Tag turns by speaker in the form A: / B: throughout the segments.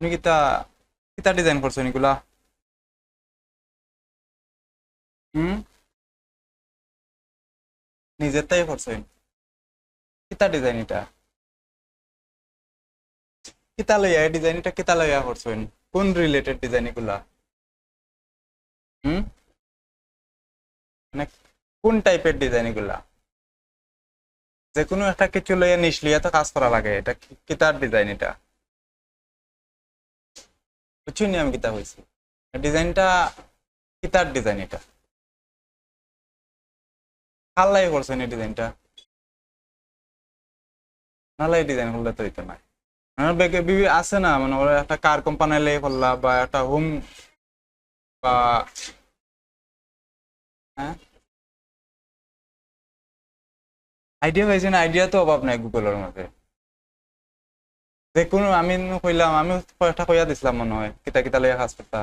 A: তুমি কিতা কিতা ডিজাইন করছো এগুলা? হুম, নিজের তাই করছো? কিতা ডিজাইন এটা? কিতা লইয়া ডিজাইন এটা কিতা লইয়া করছো? কোন রিলেটেড ডিজাইন এগুলা? হুম, মানে কোন টাইপের ডিজাইন এগুলা? যে কোনো একটা কিছু লইয়া নিশ লইয়া তো কাজ করা লাগে, এটা কিতার ডিজাইন এটা? বুঝছি নি আমি কিতা হয়েছি। ডিজাইনটা কিতার ডিজাইন এটা? কার লাগে করছো নি ডিজাইনটা? নালাই ডিজাইন করলে তো হইতো না। আমার ব্যাগে বিবি আছে না, মানে ওরা একটা কার কোম্পানি লেগে করলা বা একটা হোম বা হ্যাঁ, আইডিয়া পাইছি না, আইডিয়া তো অভাব নাই গুগলের মধ্যে। যে কোনো আমি কইলাম, আমি কয়েকটা কইয়া দিছিলাম মনে হয় কিতা কিতা লেগে কাজ করতা।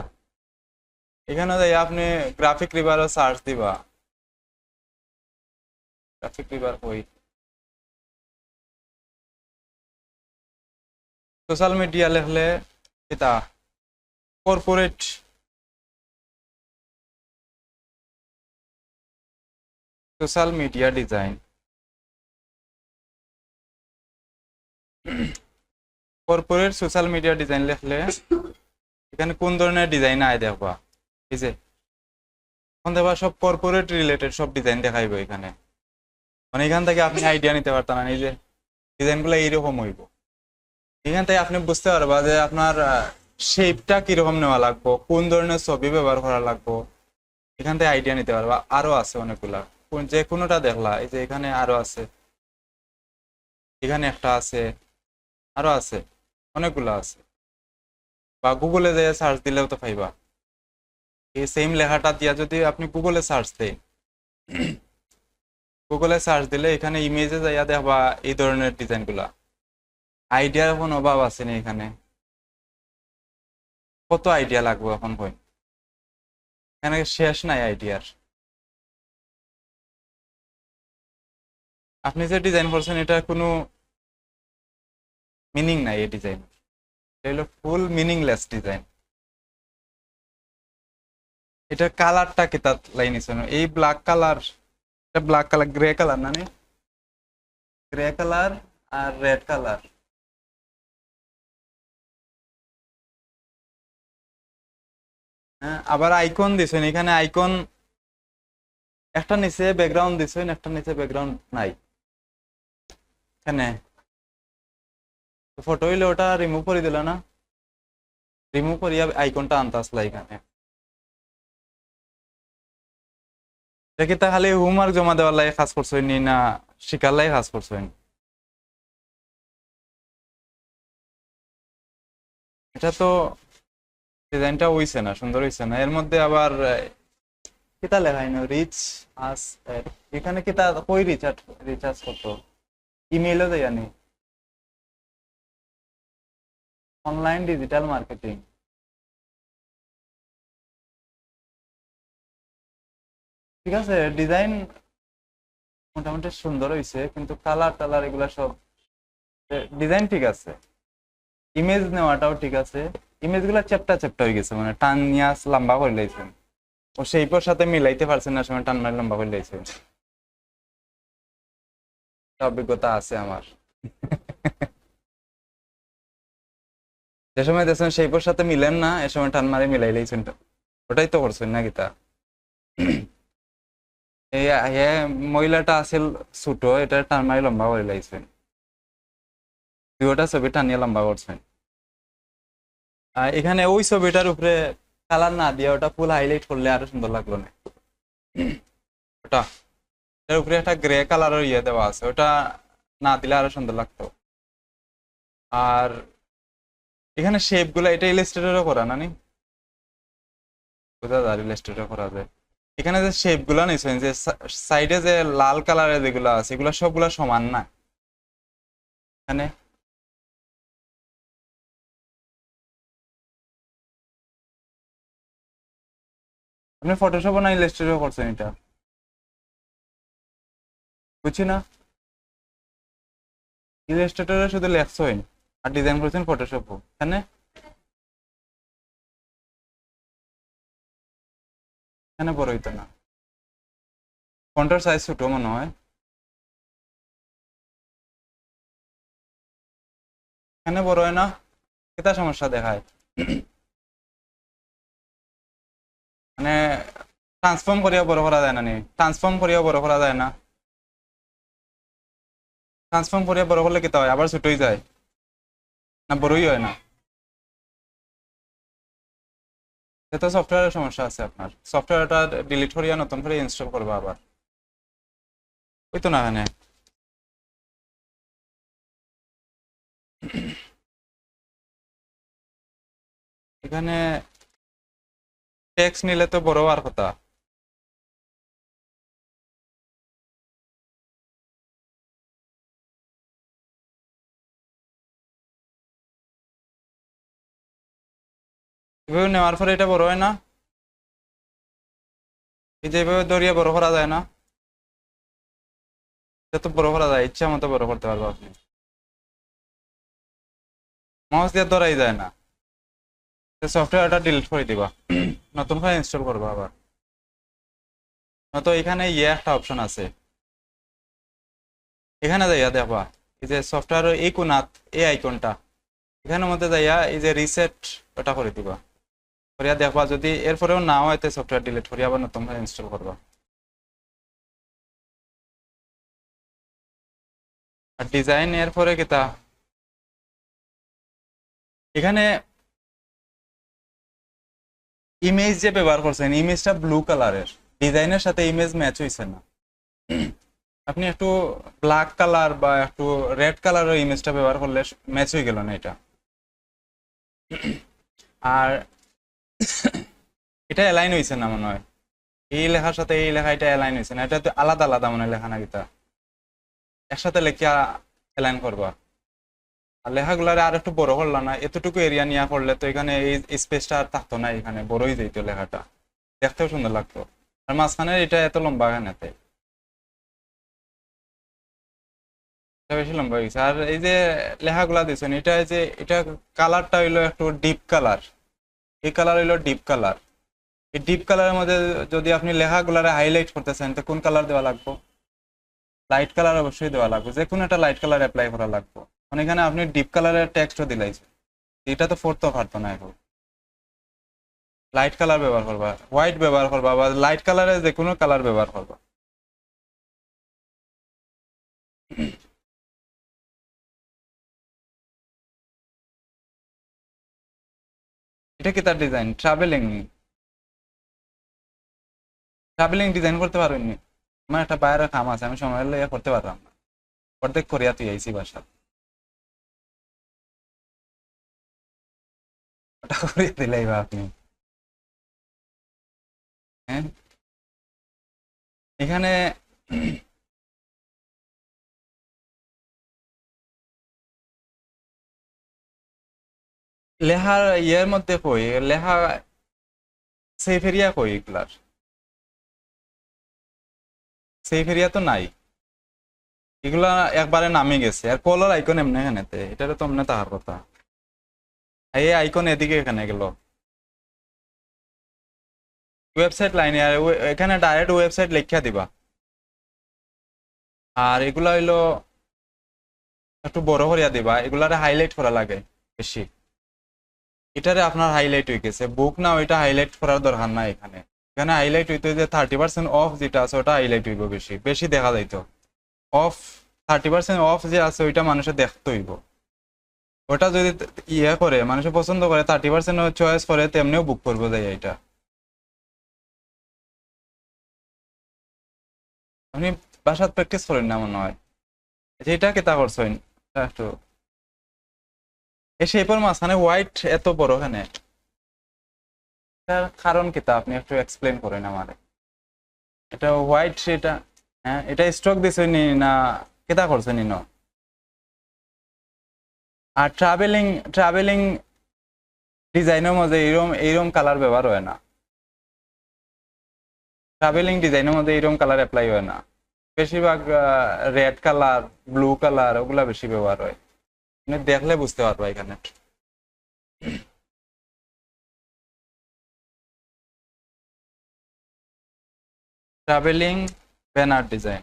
A: এখানে যাই আপনি গ্রাফিক রিভারও সার্চ দিবা। গ্রাফিক রিভার কই, সোশ্যাল মিডিয়া লেখলে কিতা corporate social media design, corporate social media design লেখলে এখানে কোন ধরনের ডিজাইন আয় দেখবা। এই যে এখন দেখবা সব কর্পোরেট রিলেটেড সব ডিজাইন দেখাইবো এখানে। মানে এখান থেকে আপনি আইডিয়া নিতে পারতেন না, এই যে ডিজাইন গুলো এইরকম হইব। এখান থেকে আপনি বুঝতে পারবা যে আপনার শেপটা কিরকম নেওয়া লাগবো, কোন ধরনের ছবি ব্যবহার করা লাগবো। এখান থেকে আইডিয়া নিতে পারবা। আরো আছে অনেকগুলা, যে কোনোটা দেখলা, এই যে এখানে আরো আছে, এখানে একটা আছে, আরো আছে, অনেকগুলা আছে। বা গুগলে যে সার্চ দিলেও তো পাইবা। এই সেম লেখাটা দিয়া যদি আপনি গুগলে সার্চ দেন, গুগলে সার্চ দিলে এখানে ইমেজে যাইয়া দেখবা এই ধরনের ডিজাইন গুলা। আইডিয়ার কোনো অভাব আছে না এখানে? কত আইডিয়া লাগবে এখন কই, এখানে শেষ নাই আইডিয়ার। আপনি যে ডিজাইন করছেন এটা কোনো মিনিং নাই, এই ডিজাইন এটা হলো ফুল মিনিংলেস ডিজাইন। এটা কালারটা কি তার লাইন এই ব্ল্যাক কালার, এটা ব্ল্যাক কালার, গ্রে কালার না? গ্রে কালার আর রেড কালার। হ্যাঁ, আবার আইকন দিছেন এখানে, আইকন একটা নিচে ব্যাকগ্রাউন্ড দিছেন, একটা নিচে ব্যাকগ্রাউন্ড নাই এখানে। ফটো হইলে ওটা রিমুভ করে দিল না? রিমুভ করিয়া আইকনটা আনতে আসলা এখানে। দেখি তা খালি হোমওয়ার্ক জমা দেওয়ার লাগে কাজ করছেন নি, না শিকার লাগে কাজ করছেন? এটা তো ডিজাইনটা হইছে না, সুন্দর হইছে না। এর মধ্যে আবার কিতা লেখাই না, রিচ আস, এখানে কিতা কই রিচার্জ, রিচার্জ করতো ইমেইলও দেয়ানি। অনলাইন ডিজিটাল মার্কেটিং, ঠিক আছে। ডিজাইন মোটামুটি সুন্দর হইছে, কিন্তু কালার টালার এগুলা সব, ডিজাইন ঠিক আছে, ইমেজ নেওয়াটাও ঠিক আছে। ইমেজ গুলা চ্যাপ্টা চ্যাপ্টা হয়ে গেছে, মানে টান নিয়ে লম্বা করে লাইছেন। ও সেইপর সাথে মিলাইতে পারছেন না, সময় টান মারি লম্বা করে লাইছেন। অভিজ্ঞতা আছে আমার। যে সময় দেখছেন সেইপর সাথে মিলেন না, এ সময় টান মারি মিলাই লাইছেন। ওটাই তো করছেন না গীতা? এই মহিলাটা আছিল ছোট, এটা টান মারি লম্বা করে লাইছেন। দুটা ছবি টানিয়ে লম্বা করছেন। এখানে ওই ছবিটার উপরে কালার না দিয়ে ওটা ফুল হাইলাইট করলে আরো সুন্দর লাগলো না? ওটা এর উপরে একটা গ্রে কালারের ইয়ে দেওয়া আছে, ওটা না দিলে আরো সুন্দর লাগতো। আর এখানে শেপ গুলা, এটা ইলাস্ট্রেটরও করা না নি? বোঝা যায় ইলাস্ট্রেটর করা যায়। এখানে যে শেপ গুলা নিছেন, যে সাইডে যে লাল কালারের যেগুলো আছে, এগুলা সবগুলা সমান না এখানে। আপনি ফটোশপ না ইলাস্ট্রেটর করছেন এটা? বুঝছি না। ইলাস্ট্রেটরে শুধু লেখছেন আর ডিজাইন করছেন ফটোশপও এখানে। এখানে বড় হইতো না, ফন্টের সাইজ ছোট মনে হয়, এখানে বড় হয় না, এটা সমস্যা দেখায়। মানে ট্রান্সফর্ম করিয়া বড় করা যায় না নি, ট্রান্সফর্ম করিয়া বড় করা যায় না, ট্রান্সফর্ম করিয়া বড় করলে কিতা হয়, আবার ছোটই যায় না বড়ই হয় না? এটা সফটওয়্যারের সমস্যা আছে, আপনার সফটওয়্যারটা ডিলিট করিয়া নতুন করে ইনস্টল করবা আবার, ওই তো না এখানে। এখানে টেক্সট নিলে তো বড় হওয়ার কথা। এভাবে নেওয়ার পরে এটা বড় হয় না, এই যে এভাবে দরিয়া বড় করা যায় না, এটা তো বড় করা যায়, ইচ্ছা মতো বড় করতে পারবো আপনি, মাউস দিয়ে ধরাই যায় না। সফটওয়্যারটা ডিলিট করে দিবা, নতুন করে ইনস্টল করবা আবার। তো এখানে একটা অপশন আছে, এখানে যাইয়া দেখবা এই যে সফটওয়্যার এই কোনাত এই আইকনটা, এখানের মধ্যে যাইয়া এই যে রিসেট ওটা করে দিবা, করিয়া দেখবা যদি এরপরেও না হয় তো সফটওয়্যার ডিলিট করিয়া আবার নতুন করে ইনস্টল করবা। আর ডিজাইন এর পরে কিতা, এখানে ইমেজ যে ব্যবহার করছেন, ইমেজটা ব্লু কালারের, ডিজাইনের সাথে ইমেজ ম্যাচ হইছে না। আপনি একটু ব্ল্যাক কালার বা একটু রেড কালারের ইমেজটা ব্যবহার করলে ম্যাচ হয়ে গেল না এটা। আর এটা অ্যালাইন হয়েছে না মনে হয়, এই লেখার সাথে এই লেখা এটা অ্যালাইন হয়েছে না, এটা তো আলাদা আলাদা মনে হয় লেখা না, কিতা একসাথে লেখা অ্যালাইন করবা। আর লেখাগুলারে আর একটু বড় করলা না, এতটুকু এরিয়া নিয়ে করলে তো এখানে এই স্পেসটা আর থাকতো না, এখানে বড়ই যেত লেখাটা, দেখতেও সুন্দর লাগতো। আর মাঝখানে এটা এত লম্বা এখানেতে, এটা বেশি লম্বা হয়ে গেছে। আর এই যে লেখাগুলা দিয়েছেন, এটা যে এটা কালারটা হইলো একটু ডিপ কালার, এই কালার হইলো ডিপ কালার। এই ডিপ কালারের মধ্যে যদি আপনি লেখাগুলারে হাইলাইট করতে চান তো কোন কালার দেওয়া লাগবে? লাইট কালার অবশ্যই দেওয়া লাগবে, যে কোনো একটা লাইট কালার অ্যাপ্লাই করা লাগবে। মানে এখানে আপনি ডিপ কালারের টেক্সটও দিলাইছেন, এটা তো পড়তেও পারতো না এখন। লাইট কালার ব্যবহার করবা, হোয়াইট ব্যবহার করবা, বা লাইট কালারের যে কোনো কালার ব্যবহার করবা। এটা কি তার ডিজাইন? ট্রাভেলিং, ট্রাভেলিং ডিজাইন করতে পারবেননি? আমার একটা বাইরের কাম আছে, আমি সময় হলে করতে পারলাম না, অর্ধেক করিয়া তুই আইসি বাসা, ওটা করিয়ে দিলাই বা আপনি। হ্যাঁ, এখানে লেহার ইয়ের মধ্যে কই লেহা সেফ এরিয়া কই, এগুলার সেফ এরিয়া তো নাই, এগুলা একবারে নামে গেছে। আর কলার আইকন এমনি এখানেতে, এটা তো এমনি তাহার কথা, এই আইকন এদিকে এখানে গেল ওয়েবসাইট লাইনে, আর এখানে ডাইরেক্ট ওয়েবসাইট লিখা দিবা। আর এগুলা হইলো একটু বড় করিয়া দিবা, এগুলারে হাইলাইট করা লাগে বেশি, এটারে আপনার হাইলাইট হয়ে গেছে, বুক না ওইটা হাইলাইট করার দরকার নাই। এখানে এখানে হাইলাইট হইতো যে 30% অফ যেটা আছে ওটা হাইলাইট হইব, বেশি বেশি দেখা যাইতো। অফ 30% অফ যে আছে ওইটা মানুষের দেখতে হইব, ওটা যদি ইয়ে করে মানুষের পছন্দ করে 30% চয়েস করে তেমনিও বুক করবো যাই এটা। আপনি বাসাত প্র্যাকটিস করেন না মনে হয়, যে এটা কেতা করছেন একটু, এই শেপের মাঝখানে হোয়াইট এত বড় এখানে, এটার কারণ কিতা আপনি একটু এক্সপ্লেন করেন আমারে। এটা হোয়াইট সেটা, হ্যাঁ এটা স্ট্রোক দিছেন নি না কেতা করছেন নি ন? আর ট্রাভেলিং ট্রাভেলিং ডিজাইনের মধ্যে এরকম এইরকম কালার ব্যবহার হয় না, ট্রাভেলিং ডিজাইনের মধ্যে এরকম কালার অ্যাপ্লাই হয় না, বেশিরভাগ রেড কালার ব্লু কালার ওগুলা বেশি ব্যবহার হয়, মানে দেখলে বুঝতে পারবা এখানে। ট্রাভেলিং ব্যানার ডিজাইন,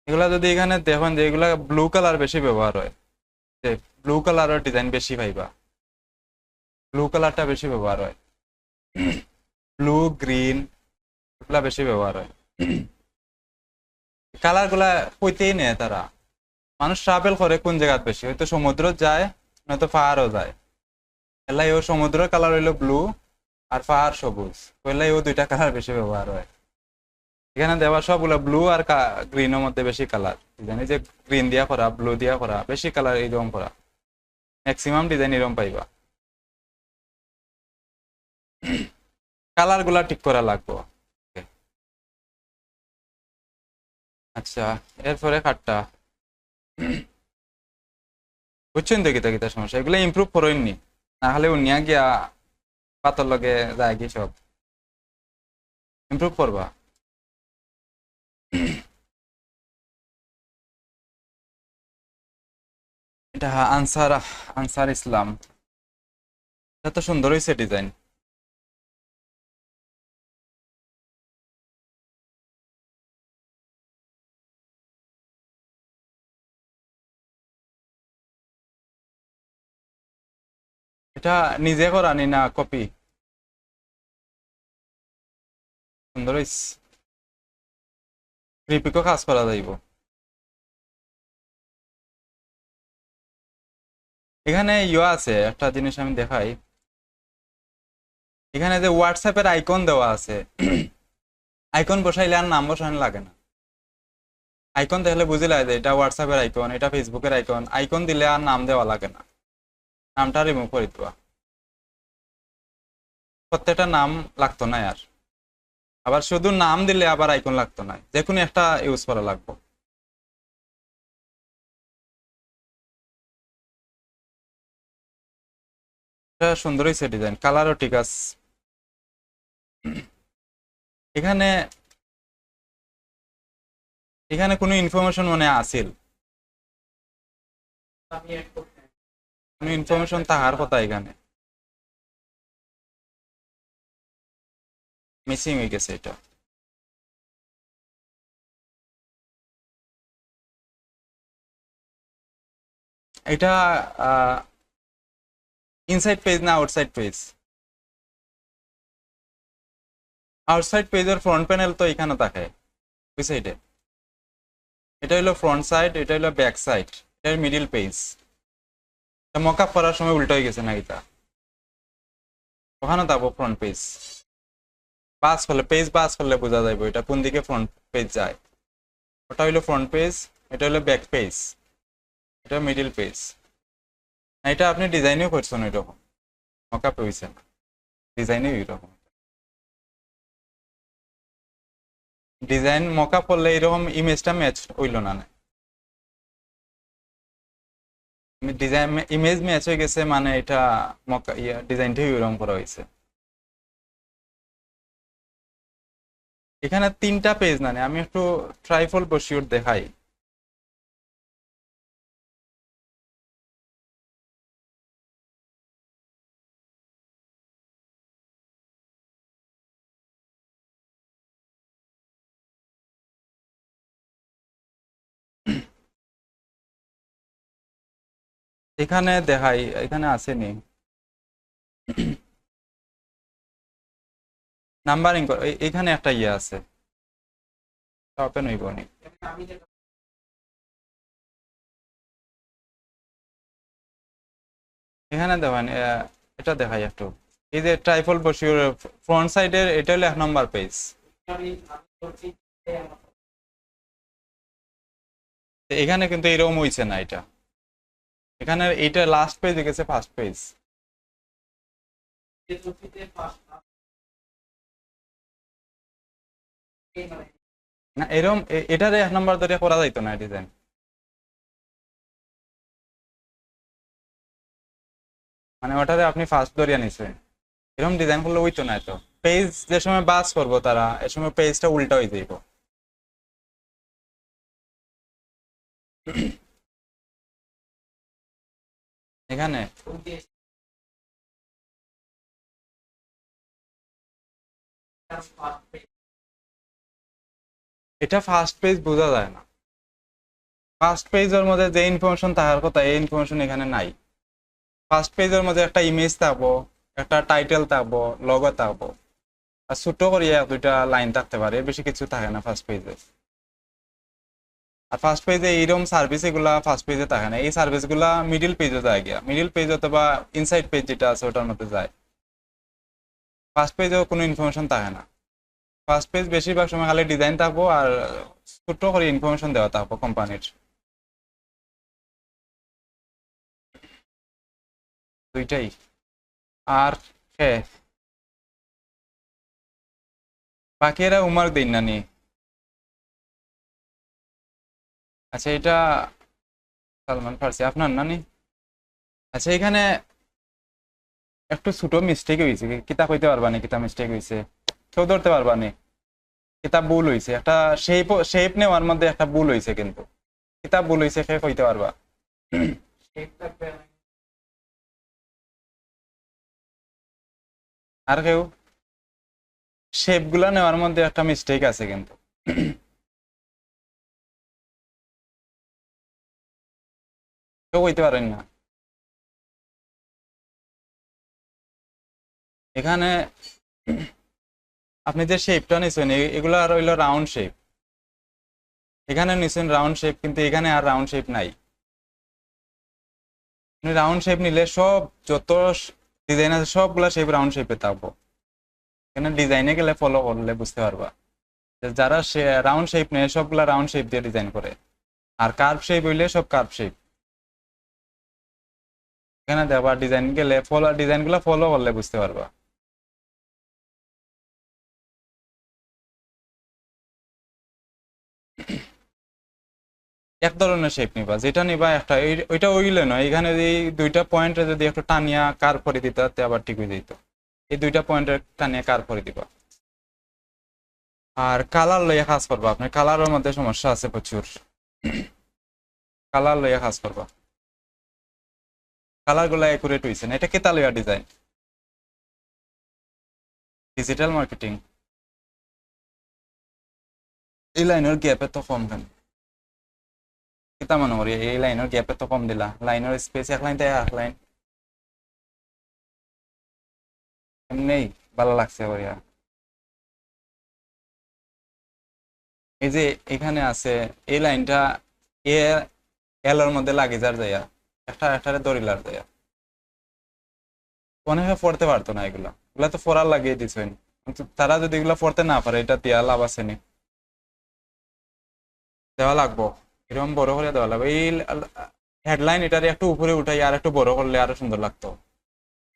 A: এগুলা যদি এখানে দেখেন যে এগুলা ব্লু কালার বেশি ব্যবহার হয়, যে ব্লু কালারের ডিজাইন বেশি পাইবা, ব্লু কালারটা বেশি ব্যবহার হয়, ব্লু গ্রিন এগুলা বেশি ব্যবহার হয়। কালার গুলা কইতেই নেই তারা, মানুষ ট্রাভেল করে কোন জায়গাত বেশি, হয়তো সমুদ্র যায় নয়তো পাহাড়ও যায়, এলাই ও সমুদ্রের কালার হইলো ব্লু আর পাহাড় সবুজ, ওইলাই ও দুইটা কালার বেশি ব্যবহার হয়। এখানে দেওয়া সবগুলো ব্লু আর গ্রিনের মধ্যে বেশি কালার ডিজাইন, এই যে গ্রিন দিয়া করা, ব্লু দিয়া করা, বেশি কালার এইরকম করা, ম্যাক্সিমাম ডিজাইন এরকম পাইবা। কালার গুলা ঠিক করা লাগবে। আচ্ছা, এরপরে খাটটা বুঝছেন তো কিতা কিতা সমস্যা, এগুলো ইমপ্রুভ করেননি, না হলে উনিয়া গিয়া পাতর লগে যায় কি সব ইমপ্রুভ করবা। এটা আনসার, আনসার ইসলাম, এত সুন্দর হয়েছে ডিজাইন। এটা নিজে করানি না কপি? সুন্দর হয়েছে, রিপিকও কাজ করা যাইব। এখানে ইয়ে আছে একটা জিনিস আমি দেখাই, এখানে যে হোয়াটসঅ্যাপের আইকন দেওয়া আছে, আইকন বসাইলে আর নাম বসানো লাগে না, আইকন দেখলে বুঝিলা যে এটা হোয়াটসঅ্যাপের আইকন, এটা ফেসবুকের আইকন, আইকন দিলে আর নাম দেওয়া লাগে না, নামটা রিমুভ করে দিবা, প্রত্যেকটা নাম লাগতো না আর, আবার শুধু নাম দিলে আবার আইকন লাগতো না, যে কোনো একটা ইউজ করা লাগবে। এটা সুন্দর হয়েছে ডিজাইন, কালারও ঠিক আছে। এখানে এখানে কোনো ইনফরমেশন মনে আসিল, কোনো ইনফরমেশন তাহার কথা এখানে মিসিং হয়ে গেছে এটা। এটা ইনসাইড পেজ না আউটসাইড পেজ? আউটসাইড পেজের ফ্রন্ট প্যানেল তো এখানে থাকে ওই সাইডে, এটা হলো ফ্রন্ট সাইড, এটা হলো ব্যাক সাইড, এটা মিডিল পেজ। মকআপ করার সময় উল্টো হয়ে গেছে না এটা, ওখানে থাকবো ফ্রন্ট পেজ, বাস করলে পেজ বাস করলে বোঝা যাবে এটা কোন দিকে ফ্রন্ট পেজ যায়। ওটা হইলো ফ্রন্ট পেজ, এটা হলো ব্যাক পেজ, এটা মিডিল পেজ। এটা আপনি ডিজাইনও করছেন ওই রকম, মকআপ হয়েছে না, ডিজাইনও এরকম, ডিজাইন মকআপ করলে এরকম ইমেজটা ম্যাচ হইল না, ডিজাইন ইমেজ ম্যাচ হয়ে গেছে মানে এটা মকা ইয়া ডিজাইনটাই ওইরকম করা হয়েছে। এখানে তিনটা পেজ না, আমি একটু ট্রাইফল বসিওর দেখাই। এখানে দেখাই, এখানে আসেনি নাম্বারিং, এখানে একটা ইয়ে আছে, ওপেন হইব নি, এখানে দেখেন এটা দেখাই একটু, এই যে ট্রাইফল বসিওর ফ্রন্ট সাইডের এটা হলো 1 নম্বর পেজ, এখানে কিন্তু এরকম হইছে না এটা, এখানে এইটা লাস্ট পেজ গেছে ফার্স্ট পেজ। না এরকম এটারে 1 নম্বর ধরে করা যাইতো না ডিজাইন, মানে ওটারে আপনি ফার্স্ট ধরিয়া নিছেন, এরকম ডিজাইন করলে হইতো না। তো পেজ যে সময় বাস করবো তারা এ সময় পেজটা উল্টা হয়ে যাইব। এখানে এটা ফার্স্ট পেজ বোঝা যায় না। ফার্স্ট পেজের মধ্যে যে ইনফরমেশন থাকার কথা এই ইনফরমেশন এখানে নাই। ফার্স্ট পেজের মধ্যে একটা ইমেজ থাকবো, একটা টাইটেল থাকবো, লগো থাকবো, আর ছোট করিয়া এক দুইটা লাইন থাকতে পারে, বেশি কিছু থাকে না ফার্স্ট পেজে। আর ফার্স্ট পেজে এইরকম সার্ভিস এগুলা ফার্স্ট পেজে থাকে না, এই সার্ভিস গুলা মিডিল পেজে যায় গিয়া, মিডিল পেজ অথবা ইনসাইড পেজ যেটা আছে ওটার মধ্যে যায়। ফার্স্ট পেজেও কোনো ইনফরমেশন থাকে না। ফার্স্ট পেজ বেশিরভাগ সময় খালি ডিজাইন থাকবো আর ছোট করে ইনফরমেশন দেওয়া থাকবো কোম্পানির। দুইটাই। আর হ্যাঁ, বাকি এরা হোমওয়ার্ক দিন না নি। আচ্ছা, এটা সালমান ফার্সি আপনার না নি? আচ্ছা, এখানে একটু ছোট মিস্টেক হয়েছে, কিতা কইতে পারবা নি কিতা মিস্টেক হয়েছে? কেউ ধরতে পারবা নি? কিতা ভুল হয়েছে, একটা শেপ শেপ নেওয়ার মধ্যে একটা ভুল হয়েছে, কিন্তু কিতা ভুল হয়েছে কে কইতে পারবা? আর কেউ? শেপ গুলা নেওয়ার মধ্যে একটা মিস্টেক আছে কিন্তু। কেউ কইতে পারেন না? এখানে আপনি যে শেপটা নিছেন এগুলো আর হইলো রাউন্ড শেপ। এখানে নিছেন রাউন্ড শেপ, কিন্তু এখানে আর রাউন্ড শেপ নাই। রাউন্ড শেপ নিলে সব যত ডিজাইন আছে সবগুলা শেপ রাউন্ড শেপে থাকবো। এখানে ডিজাইনে গেলে ফলো করলে বুঝতে পারবা যে যারা রাউন্ড শেপ নেয় সবগুলা রাউন্ড শেপ দিয়ে ডিজাইন করে, আর কার্ভ শেপ হইলে সব কার্ভ শেপ। এখানে দেখবা ডিজাইন গেলে ফলো, ডিজাইন গুলা ফলো করলে বুঝতে পারবা। এক ধরনের শেপ নিবা, যেটা নিবা একটা ওইটা ওইলে নয়। এখানে এই দুইটা পয়েন্টে যদি একটু টানিয়া কার করে দিতা তে আবার ঠিক হয়ে যেত। এই দুইটা পয়েন্টে টানিয়া কার করে দিবা। আর কালার লইয়া কাজ করবা, আপনার কালারের মধ্যে সমস্যা আছে প্রচুর। কালার লইয়া কাজ করবা, কালার গুলা একুরেট হয়েছে না। এটা কেতা লইয়া ডিজাইন? Digital marketing. এই লাইনের গ্যাপ এত কম কেন? কিতা মনে করি এই লাইনের গ্যাপ এত কম দিলা? লাইনের স্পেস এক লাইন তাই এক লাইন এমনি ভালো লাগছে করিয়া। এই যে এখানে আছে এই লাইনটা এ এল এর মধ্যে লাগে যার যাইয়া একটা একটারে দড়িলার যাইয়া, অনেকে পড়তে পারতো না। এগুলা এগুলা তো পড়ার লাগিয়ে দিছেন, কিন্তু তারা যদি এগুলা পড়তে না পারে এটা দিয়া লাভ আছে নি? দেওয়া লাগবো, এরকম বড় করে দেওয়া লাগবে। এই হেডলাইন এটারে একটু উপরে উঠাই আর একটু বড় করলে আরো সুন্দর লাগতো।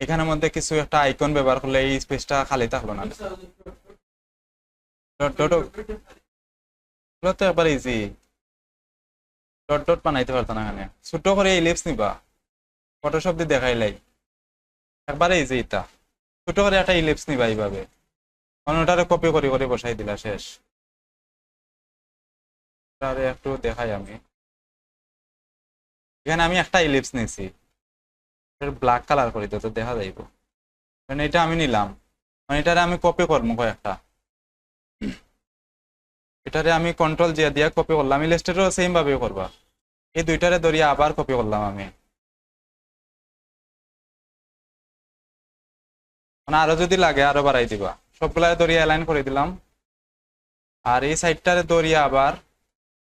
A: এখানের মধ্যে কিছু একটা আইকন ব্যবহার করলে এই স্পেসটা খালি থাকলো না। ডট ডট এগুলো তো একবার ইজি, ডট ডট বানাইতে পারতো না। এখানে ছোট করে ইলিপস নিবা, ফটোশপ দিয়ে দেখাইলাই একবারে ইজি। এটা ছোট করে একটা ইলিপস নিবা এইভাবে, অন্যটারে কপি করে করে বসাই দিলা, শেষ। তারে একটু দেখাই আমি। এখানে আমি একটা ইলিপস নিছি, ব্ল্যাক কালার করি তো দেখা যাইব। মানে এটা আমি নিলাম, মানে এটারে আমি কপি করবো কয়েকটা, এটারে আমি কন্ট্রোল জিয়া দিয়া কপি করলাম। ইলাস্ট্রেটরও সেম ভাবে করবা, এই দুইটারে ধরিয়া আবার কপি করলাম আমি। মানে আরো যদি লাগে আরো বাড়াই দিবা, সবগুলা ধরিয়া অ্যালাইন করে দিলাম। আর এই সাইডটারে ধরিয়া আবার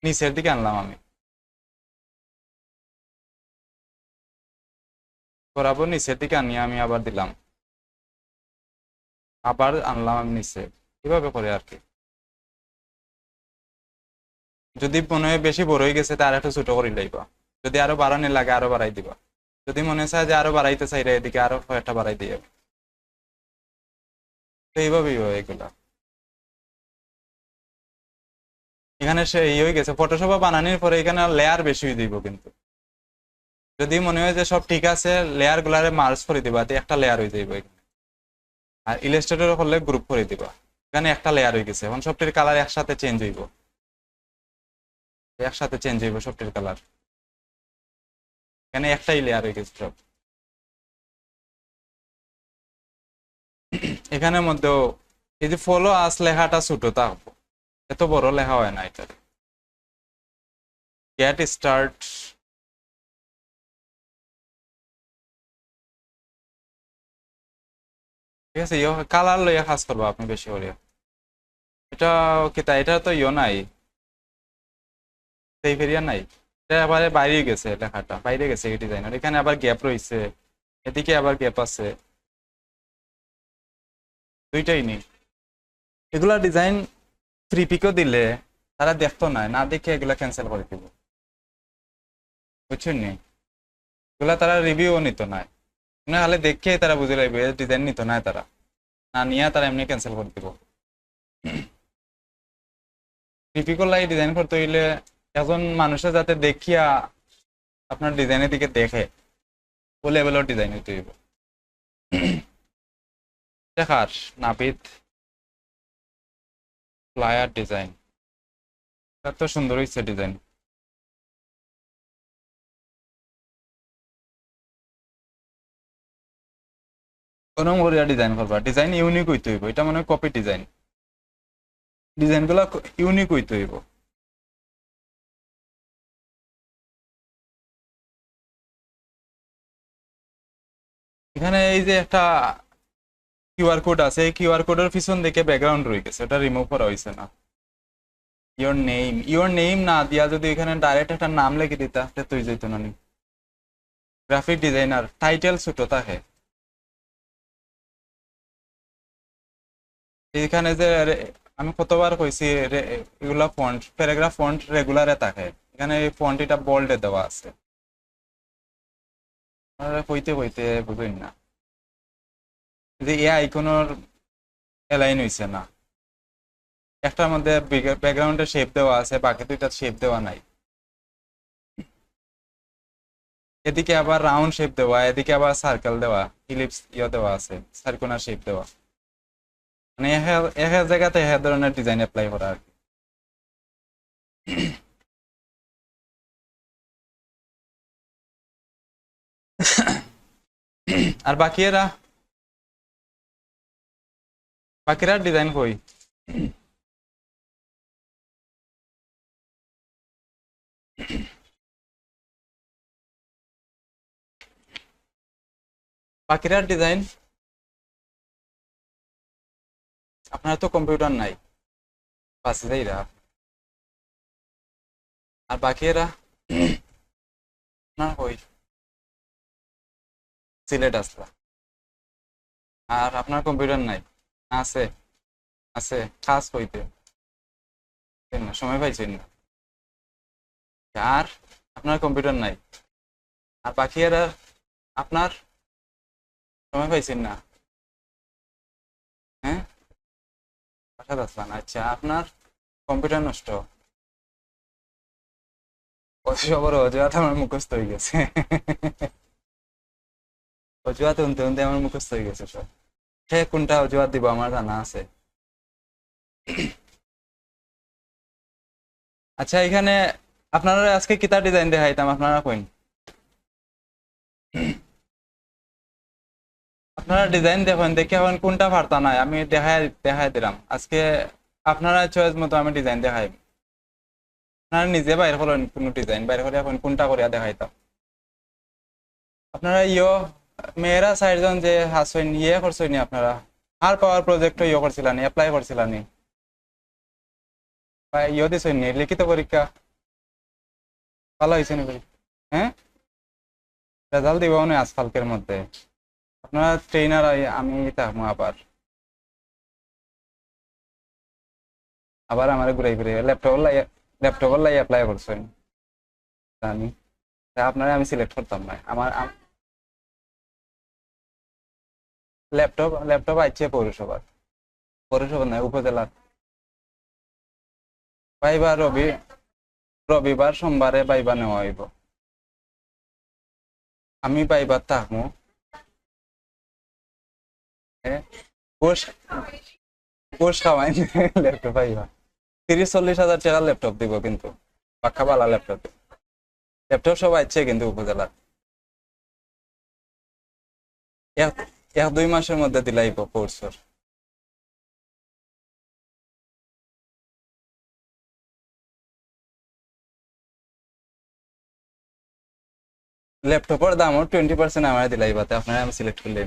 A: নিচের দিকে আনলাম আমি, বরাবর নিচের দিকে আনিয়ে আমি আবার দিলাম, আবার আনলাম আমি নিচে, এভাবে করে আর কি। যদি মনে হয় বেশি বড় হয়ে গেছে তার একটু ছোট করে লাইবা, যদি আরো বাড়ানি লাগে আরো বাড়াই দিবা, যদি মনে চায় যে আরো বাড়াইতে চাই এদিকে আরো কয়েকটা বাড়াই দিয়ে। তো এইভাবেই হয় এগুলা। এখানে সে এই হয়ে গেছে ফটোশপে বানানোর পরে এখানে লেয়ার বেশি হয়ে দিব, কিন্তু যদি মনে হয় যে সব ঠিক আছে লেয়ার গুলারে মার্জ করে দিবা, একটা লেয়ার হয়ে যাইব এখানে। আর ইলাস্ট্রেটর করলে গ্রুপ করে দিবা, এখানে একটা লেয়ার হয়ে গেছে। এখন সবটির কালার একসাথে চেঞ্জ হইব, একসাথে চেঞ্জ হইব সবটির কালার, এখানে একটাই লেয়ার হয়ে গেছে সব। এখানের মধ্যেও এই যে ফলো আস লেখাটা ছোট থাকবো, এত বড় লেখা হয় না এটা। গেট স্টার্ট, ঠিক আছে, কালার লইয়া কাজ করবো আপনি বেশি করে। এটা কিতা, এটা তো নাই, সেই ফেরিয়া নাই, এটা এবারে বাইরে গেছে, লেখাটা বাইরে গেছে এই ডিজাইনার। এখানে আবার গ্যাপ রয়েছে, এদিকে আবার গ্যাপ আছে, দুইটাই নেই। এগুলা ডিজাইন ফ্রি পিকও দিলে তারা দেখতো না, না দেখে এগুলা ক্যান্সেল করে দিব, বুঝছেন নি? এগুলা তারা রিভিউ নিত না, হলে দেখে তারা বুঝে লাগবে ডিজাইন নিত না, তারা না নিয়ে তারা এমনি ক্যান্সেল করে দিব। ফ্রি পিকর লাগে ডিজাইন করতে হইলে একজন মানুষের যাতে দেখিয়া আপনার ডিজাইনের দিকে দেখে, ও লেভেলের ডিজাইন হইতে হইব। দেখার নাপিত ফ্লায়ার ডিজাইন, এত সুন্দর হয়েছে ডিজাইন। কোন করিয়া ডিজাইন করবা, ডিজাইন ইউনিক হইতে হইব, এটা মনে হয় কপি ডিজাইন, ডিজাইন গুলা ইউনিক হইতে হইব। এখানে এই যে একটা কিউআর কোড আছে, এই কিউআর কোডের পিছন দিকে ব্যাকগ্রাউন্ড রয়ে গেছে, ওটা রিমুভ করা হয়েছে না। ইওর নেম না দিয়া যদি এখানে ডাইরেক্ট একটা নাম লিখে দিতা তাহলে তুই যেত না। গ্রাফিক ডিজাইনার টাইটেল ছোট থাকে, এখানে যে আমি কতবার কইছি এগুলা ফন্ট, প্যারাগ্রাফ ফন্ট রেগুলারে থাকে, এখানে এই ফন্ট এটা বোল্ডে দেওয়া আছে, কইতে কইতে বুঝুন না যে এ আইকনের এলাইন হইছে না, একটার মধ্যে ব্যাকগ্রাউন্ডে শেপ দেওয়া আছে, বাকি দুইটা শেপ দেওয়া নাই। এদিকে আবার রাউন্ড শেপ দেওয়া, এদিকে আবার সার্কেল দেওয়া, ইলিপস দেওয়া আছে, সার্কুলার শেপ দেওয়া, মানে এক এক জায়গাতে এক ধরনের ডিজাইন অ্যাপ্লাই করা আর কি। আর বাকিরা ডিজাইন কই? বাকিরা ডিজাইন, আপনার তো কম্পিউটার নাই, বাসে যাইরা। আর বাকিরা আপনার কই? সিলেট আসলা, আর আপনার কম্পিউটার নাই? আছে, আছে, কাজ কইতে না, সময় পাইছেন না। আর আপনার কম্পিউটার নাই, আর বাকিরা আপনার সময় পাইছেন না। হ্যাঁ, বাসা আসলাম, আচ্ছা আপনার কম্পিউটার নষ্ট, সবার অজুহাত আমার মুখস্থ হয়ে গেছে। অজুহাত উনতে উনতে আমার মুখস্থ হয়ে গেছে সব, সে কোনটা অজুহাত দিব আমার জানা আছে। আচ্ছা, এখানে আপনারা আজকে কিতা ডিজাইন দেখাইতাম, আপনারা কইন। আপনারা ডিজাইন দেখেন, দেখে এখন কোনটা পারতা নাই আমি দেখাই দিলাম আজকে, আপনারা চয়েস মতো আমি ডিজাইন দেখাই। আপনারা নিজে বাইর করেন, কোন ডিজাইন বাইর করে এখন কোনটা করিয়া দেখাইতাম। আপনারা মেয়েরা চারজন যে হাসেন করছেন আপনারা, আর পাওয়ার প্রজেক্ট করছিলানি, অ্যাপ্লাই করছিলানি, দিছেন নি লিখিত পরীক্ষা? ভালো হয়েছে নি পরীক্ষা? হ্যাঁ, রেজাল্ট দিব না আজকালকের মধ্যে। আপনারা ট্রেনার, আমি থাকবো আবার আবার আমার ঘুরাই ফিরে ল্যাপটপ লাই অ্যাপ্লাই করছেন জানি, আপনারা আমি সিলেক্ট করতাম না। আমার ল্যাপটপ আইছে পৌরসভা নাই, উপজেলার। ভাইবা রবিবার সোমবারে বাইবা নেওয়া হইব, আমি বাইবার থাকবো। কোর্স খাওয়াই ল্যাপটপ পাইবা, 30-40 হাজার টাকার ল্যাপটপ দিব, কিন্তু পাক্কা বালা ল্যাপটপ সব আইছে কিন্তু উপজেলার। 1-2 মাসের মধ্যে দিলাইব কোর্সের। ল্যাপটপের দামও 20% আমার দিলাই বাতে আপনারা আমি সিলেক্ট করলে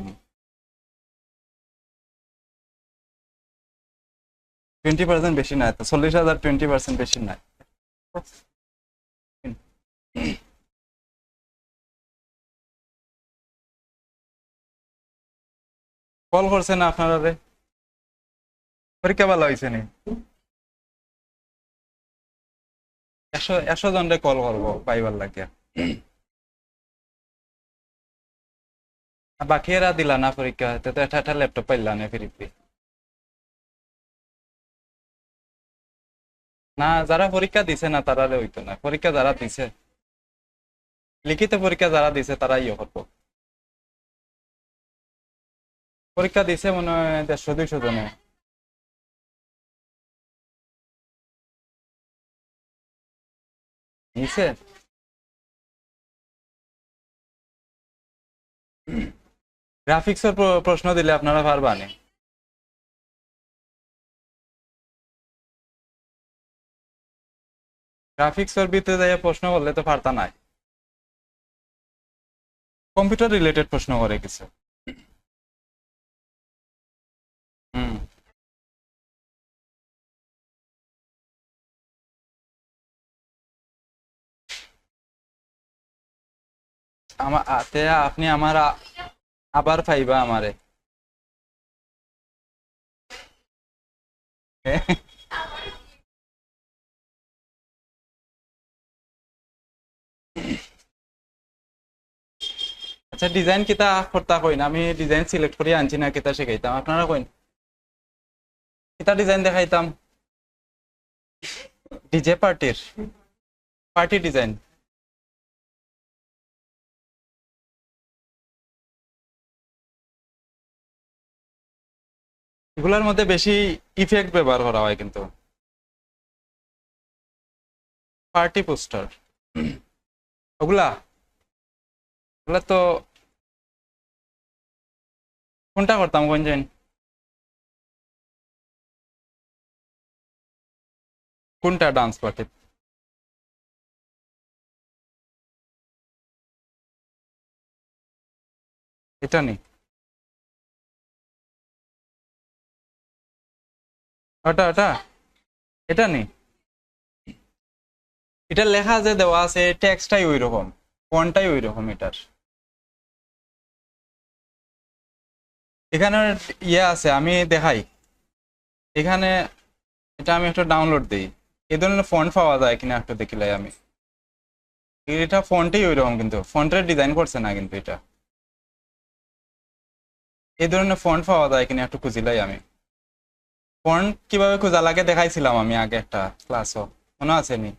A: 20% বেশি না, তো 40,000 20% বেশি না। কল করছেন না আপনারা রে? পরীক্ষা ভালো হয়েছে নি? 100 জনরে কল করবো পাইবার লাগিয়া। বাকি এরা দিলা না পরীক্ষা, তো একটা ল্যাপটপ পাইলা না ফ্রি ফ্রি। না, যারা পরীক্ষা দিছে না তারা হইতো না, পরীক্ষা যারা দিছে, লিখিত পরীক্ষা যারা দিছে তারা ইয়ে করবো। পরীক্ষা দিছে মনে হয় 150-200 জনে। নিছে গ্রাফিক্সের প্রশ্ন দিলে আপনারা পারবানি? গ্রাফিক্সের ভিতরে যাইয়া প্রশ্ন করলে তো পারতা নাই। কম্পিউটার রিলেটেড প্রশ্ন করে কিছু। হুম। আপনি আমার আবার পাইবা আমারে। আচ্ছা, ডিজাইন কিতা করতা কইন, আমি ডিজাইন সিলেক্ট করে আনছি না, কিতা শিখাইতাম আপনারা কইন, কিতা ডিজাইন দেখাইতাম? ডিজে পার্টির পার্টি ডিজাইন। এগুলোর মধ্যে বেশি ইফেক্ট ব্যবহার করা হয় কিন্তু। পার্টি পোস্টার ওগুলা ওগুলা তো কোনটা করতাম কোন জানি? কোনটা ডান্স পার্টি? এটা নি? ওটা ওটা এটা নি? এটা লেখা যে দেওয়া আছে টেক্সটটাই ওই রকম, ফন্টটাই ওই রকম এটার। এখানে ইয়ে আছে, আমি দেখাই এখানে। এটা আমি একটা ডাউনলোড দিই, এই ধরনের ফন্ট পাওয়া যায় কিনা একটু দেখিলাই আমি। এটা ফন্টই ওই রকম, কিন্তু ফন্টের ডিজাইন করছে না কিন্তু এটা। এই ধরনের ফন্ট পাওয়া যায় কিনা একটু খুঁজিলাই আমি। ফন্ট কিভাবে খোঁজা লাগে দেখাইছিলাম আমি আগে একটা ক্লাসও, মনে আছে নি?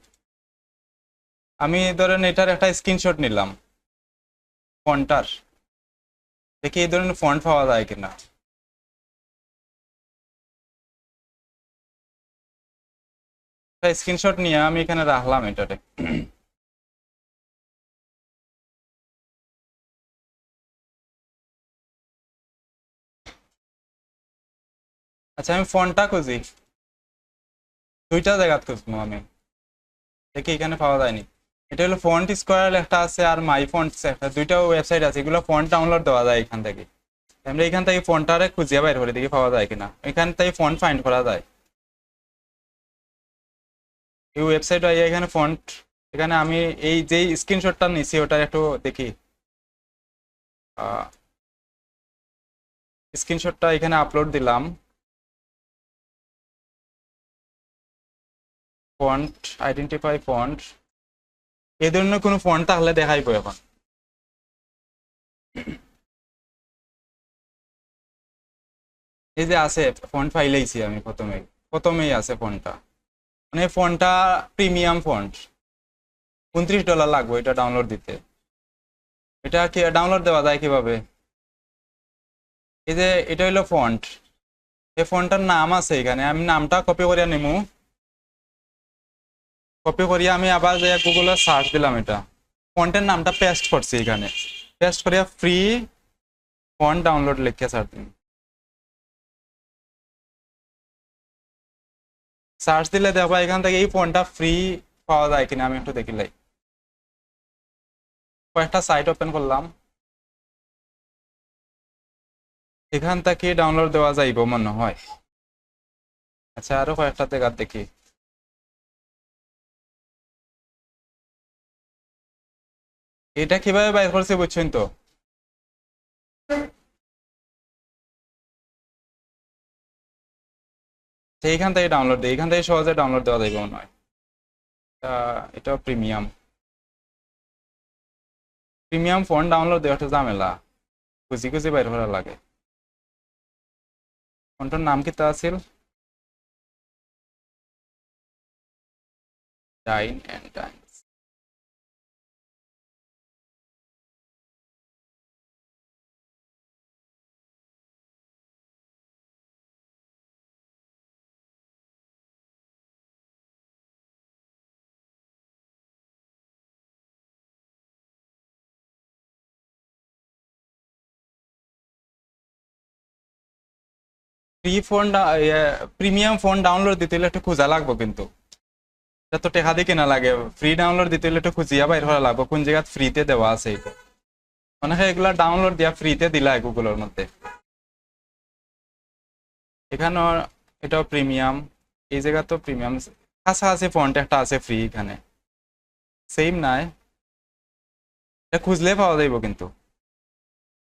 A: আমি ধরেন এটার একটা স্ক্রিনশট নিলাম ফন্টটার, দেখি এই ধরনের ফন্ট পাওয়া যায় কিনা। স্ক্রিনশট নিয়ে আমি এখানে রাখলাম এটাতে। আচ্ছা, আমি ফন্টটা খুঁজি, দুইটা জায়গা খুঁজবো আমি, দেখি এখানে পাওয়া যায়নি। এটা হলো ফন্ট স্কোয়ার একটা আছে আর মাই ফন্টস একটা, দুইটা ওয়েবসাইট আছে, এগুলো ফন্ট ডাউনলোড দেওয়া যায় এখান থেকে। আমরা এখান থেকে ফন্টটারে খুঁজিয়ে বাইর করে দেখি পাওয়া যায় কিনা, এখান থেকে ফন্ট ফাইন্ড করা যায়। এই ওয়েবসাইট এখানে ফন্ট, এখানে আমি এই যে স্ক্রিনশটটা নিছি ওটা একটু দেখি। স্ক্রিনশটটা এখানে আপলোড দিলাম, ফন্ট আইডেন্টিফাই ফন্ট, এই ধরনের কোনো ফন্ট তাহলে দেখাইবো এখন। এই যে আছে ফন্ট ফাইলেইছি আমি, প্রথমেই আছে ফন্টটা, মানে ফন্টটা প্রিমিয়াম ফন্ট, $29 লাগবে এটা ডাউনলোড দিতে। এটা কি ডাউনলোড দেওয়া যায় কিভাবে? এই যে এটা হইলো ফন্ট, এই ফন্টটার নাম আছে এখানে, আমি নামটা কপি করিয়া নিমু, কপি করিয়া আমি আবার যে গুগলে সার্চ দিলাম, এটা ফন্টের নামটা পেস্ট করছি এখানে, পেস্ট করিয়া ফ্রি ফন্ট ডাউনলোড লিখে সার্চ দিন। সার্চ দিলে দেখবা এখান থেকে এই ফন্টটা ফ্রি পাওয়া যায় কিনা, আমি একটু দেখিলাই। কয়েকটা সাইট ওপেন করলাম, এখান থেকে ডাউনলোড দেওয়া যাইব মনে হয়। আচ্ছা আরো কয়েকটা জায়গা দেখি। এটা কিভাবে বাইর করছে বুঝছেন তো? এইখান থেকে ডাউনলোড দিই, এখান থেকে সহজে ডাউনলোড দেওয়া যাইব মনে হয়। এটা প্রিমিয়াম প্রিমিয়াম ফোন ডাউনলোড দেওয়া একটা ঝামেলা, খুঁজি খুঁজি বাইর করা লাগে। ফোনটার নাম কি তা আছিল? Dine and dine. Premium phone download দিতে হলে একটু খোঁজা লাগবে, কিন্তু এটা তো টেকা দিয়ে কেনা লাগে। ফ্রি ডাউনলোড দিতে হলে একটু খুঁজিয়া বাইর করা লাগবে কোন জায়গায় ফ্রিতে দেওয়া আছে। এটা মনে হয় এগুলা ডাউনলোড দিয়া ফ্রিতে দিলা গুগলের মধ্যে। এখানেও এটাও প্রিমিয়াম, এই জায়গা তো প্রিমিয়াম। কাছাকাছি ফন্ট একটা আছে ফ্রি, এখানে সেম নাই, এটা খুঁজলে পাওয়া যাইব। কিন্তু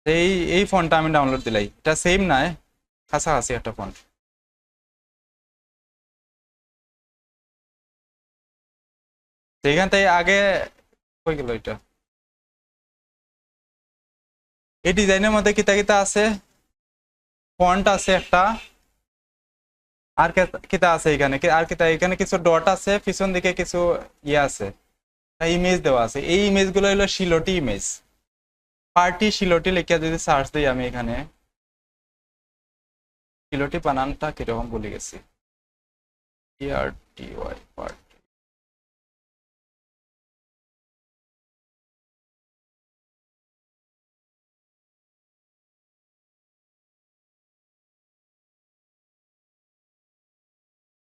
A: এই এই ফন্টটা আমি ডাউনলোড দিলাই, এটা সেম নাই, কাছাকাছি একটা ফন্ট। সেইখান থেকে আগে হয়ে গেল এটা। এই ডিজাইনের মধ্যে কিতা কিতা আছে? ফন্ট আছে একটা, আর কিতা আছে এখানে, আর কিতা এখানে কিছু ডট আছে, পিছন দিকে কিছু ইয়ে আছে, ইমেজ দেওয়া আছে। এই ইমেজ গুলো হলো শিলটি ইমেজ। পার্টি শিলটি লিখে যদি সার্চ দিই আমি এখানে, শিলটি বানানটা কিরকম বলে গেছি, PRTY পার্টি।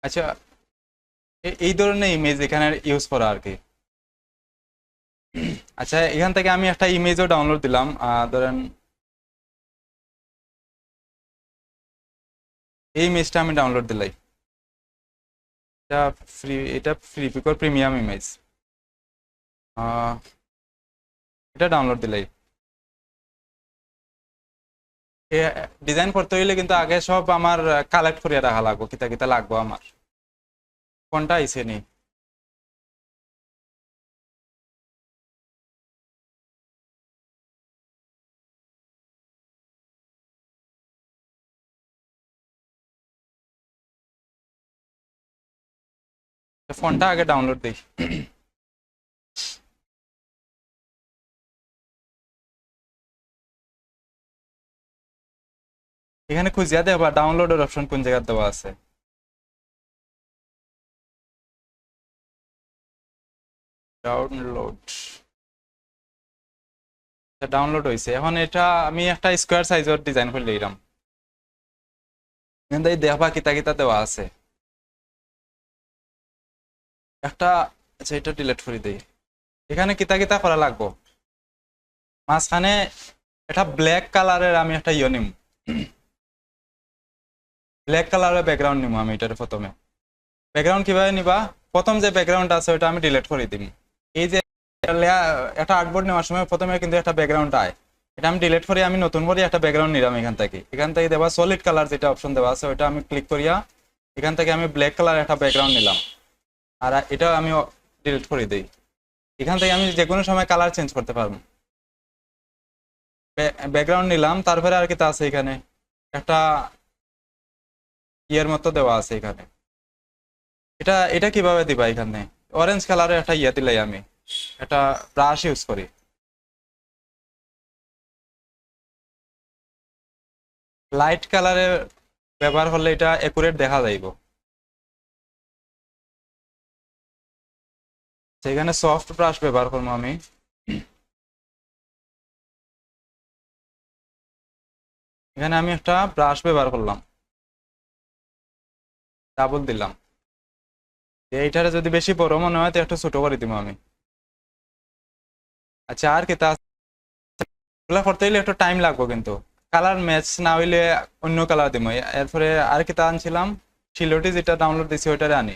A: আচ্ছা, এই ধরনের ইমেজ এখানে ইউজ করা আর কি। আচ্ছা, এখান থেকে আমি একটা ইমেজও ডাউনলোড দিলাম, ধরেন এই ইমেজটা আমি ডাউনলোড দিলাই। এটা ফ্রি পিকর প্রিমিয়াম ইমেজ, এটা ডাউনলোড দিলাই। ডিজাইন করতে হইলে কিন্তু আগে সব আমার কালেক্ট করিয়া রাখা লাগবো, কিতা কিতা লাগবো আমার। কোনটা আইছে নি? ফোনটা আগে ডাউনলোড দিই। এখানে খুঁজিয়া দেবা ডাউনলোডের অপশন কোন জায়গায় দেওয়া আছে। ডাউনলোড, ডাউনলোড হয়েছে। এখন এটা আমি একটা স্কোয়ার সাইজের ডিজাইন করে দিলাম, কিন্তু এই দেখবা কিতা কিতা দেওয়া আছে একটা। আচ্ছা, এটা ডিলিট করে দিই। এখানে কিতা কিতা করা লাগবো, মাঝখানে এটা ব্ল্যাক কালারের আমি একটা ইয়ে নিম, ব্ল্যাক কালারের ব্যাকগ্রাউন্ড নিব আমি এটার। প্রথমে ব্যাকগ্রাউন্ড কিভাবে নিবা, প্রথম যে ব্যাকগ্রাউন্ড আছে ওটা আমি ডিলিট করে দিই। এই যে একটা আর্টবোর্ড নেওয়ার সময় প্রথমে কিন্তু একটা ব্যাকগ্রাউন্ড আয়, এটা আমি ডিলিট করে আমি নতুন করে একটা ব্যাকগ্রাউন্ড নিলাম। এখান থেকে দেবা সলিড কালার যেটা অপশন দেওয়া আছে ওটা আমি ক্লিক করিয়া এখান থেকে আমি ব্ল্যাক কালার একটা ব্যাকগ্রাউন্ড নিলাম, আর এটা আমি ডিলিট করে দিই। এখান থেকে আমি যে কোনো সময় কালার চেঞ্জ করতে পারবো। ব্যাকগ্রাউন্ড নিলাম, তারপরে আর কি তা আছে এখানে একটা ইয়ের মতো দেওয়া আছে এখানে। এটা এটা কিভাবে দিবা, এখানে অরেঞ্জ কালারের একটা ইয়ে দিলাই আমি, একটা ব্রাশ ইউজ করি। লাইট কালারের ব্যবহার করলে এটা একুরেট দেখা যাইব। সেখানে সফট ব্রাশ ব্যবহার করবো আমি। এখানে আমি একটা ব্রাশ ব্যবহার করলাম, ডাবল দিলাম। এইটারে যদি বেশি বড় মনে হয় তো একটু ছোট করে দিব আমি। আচ্ছা আর কেতা এগুলা করতে গেলে একটু টাইম লাগবে, কিন্তু কালার ম্যাচ না হইলে অন্য কালার দিব। এরপরে আর কেতা আনছিলাম, শিলোটি যেটা ডাউনলোড দিছি ওইটারে আনি।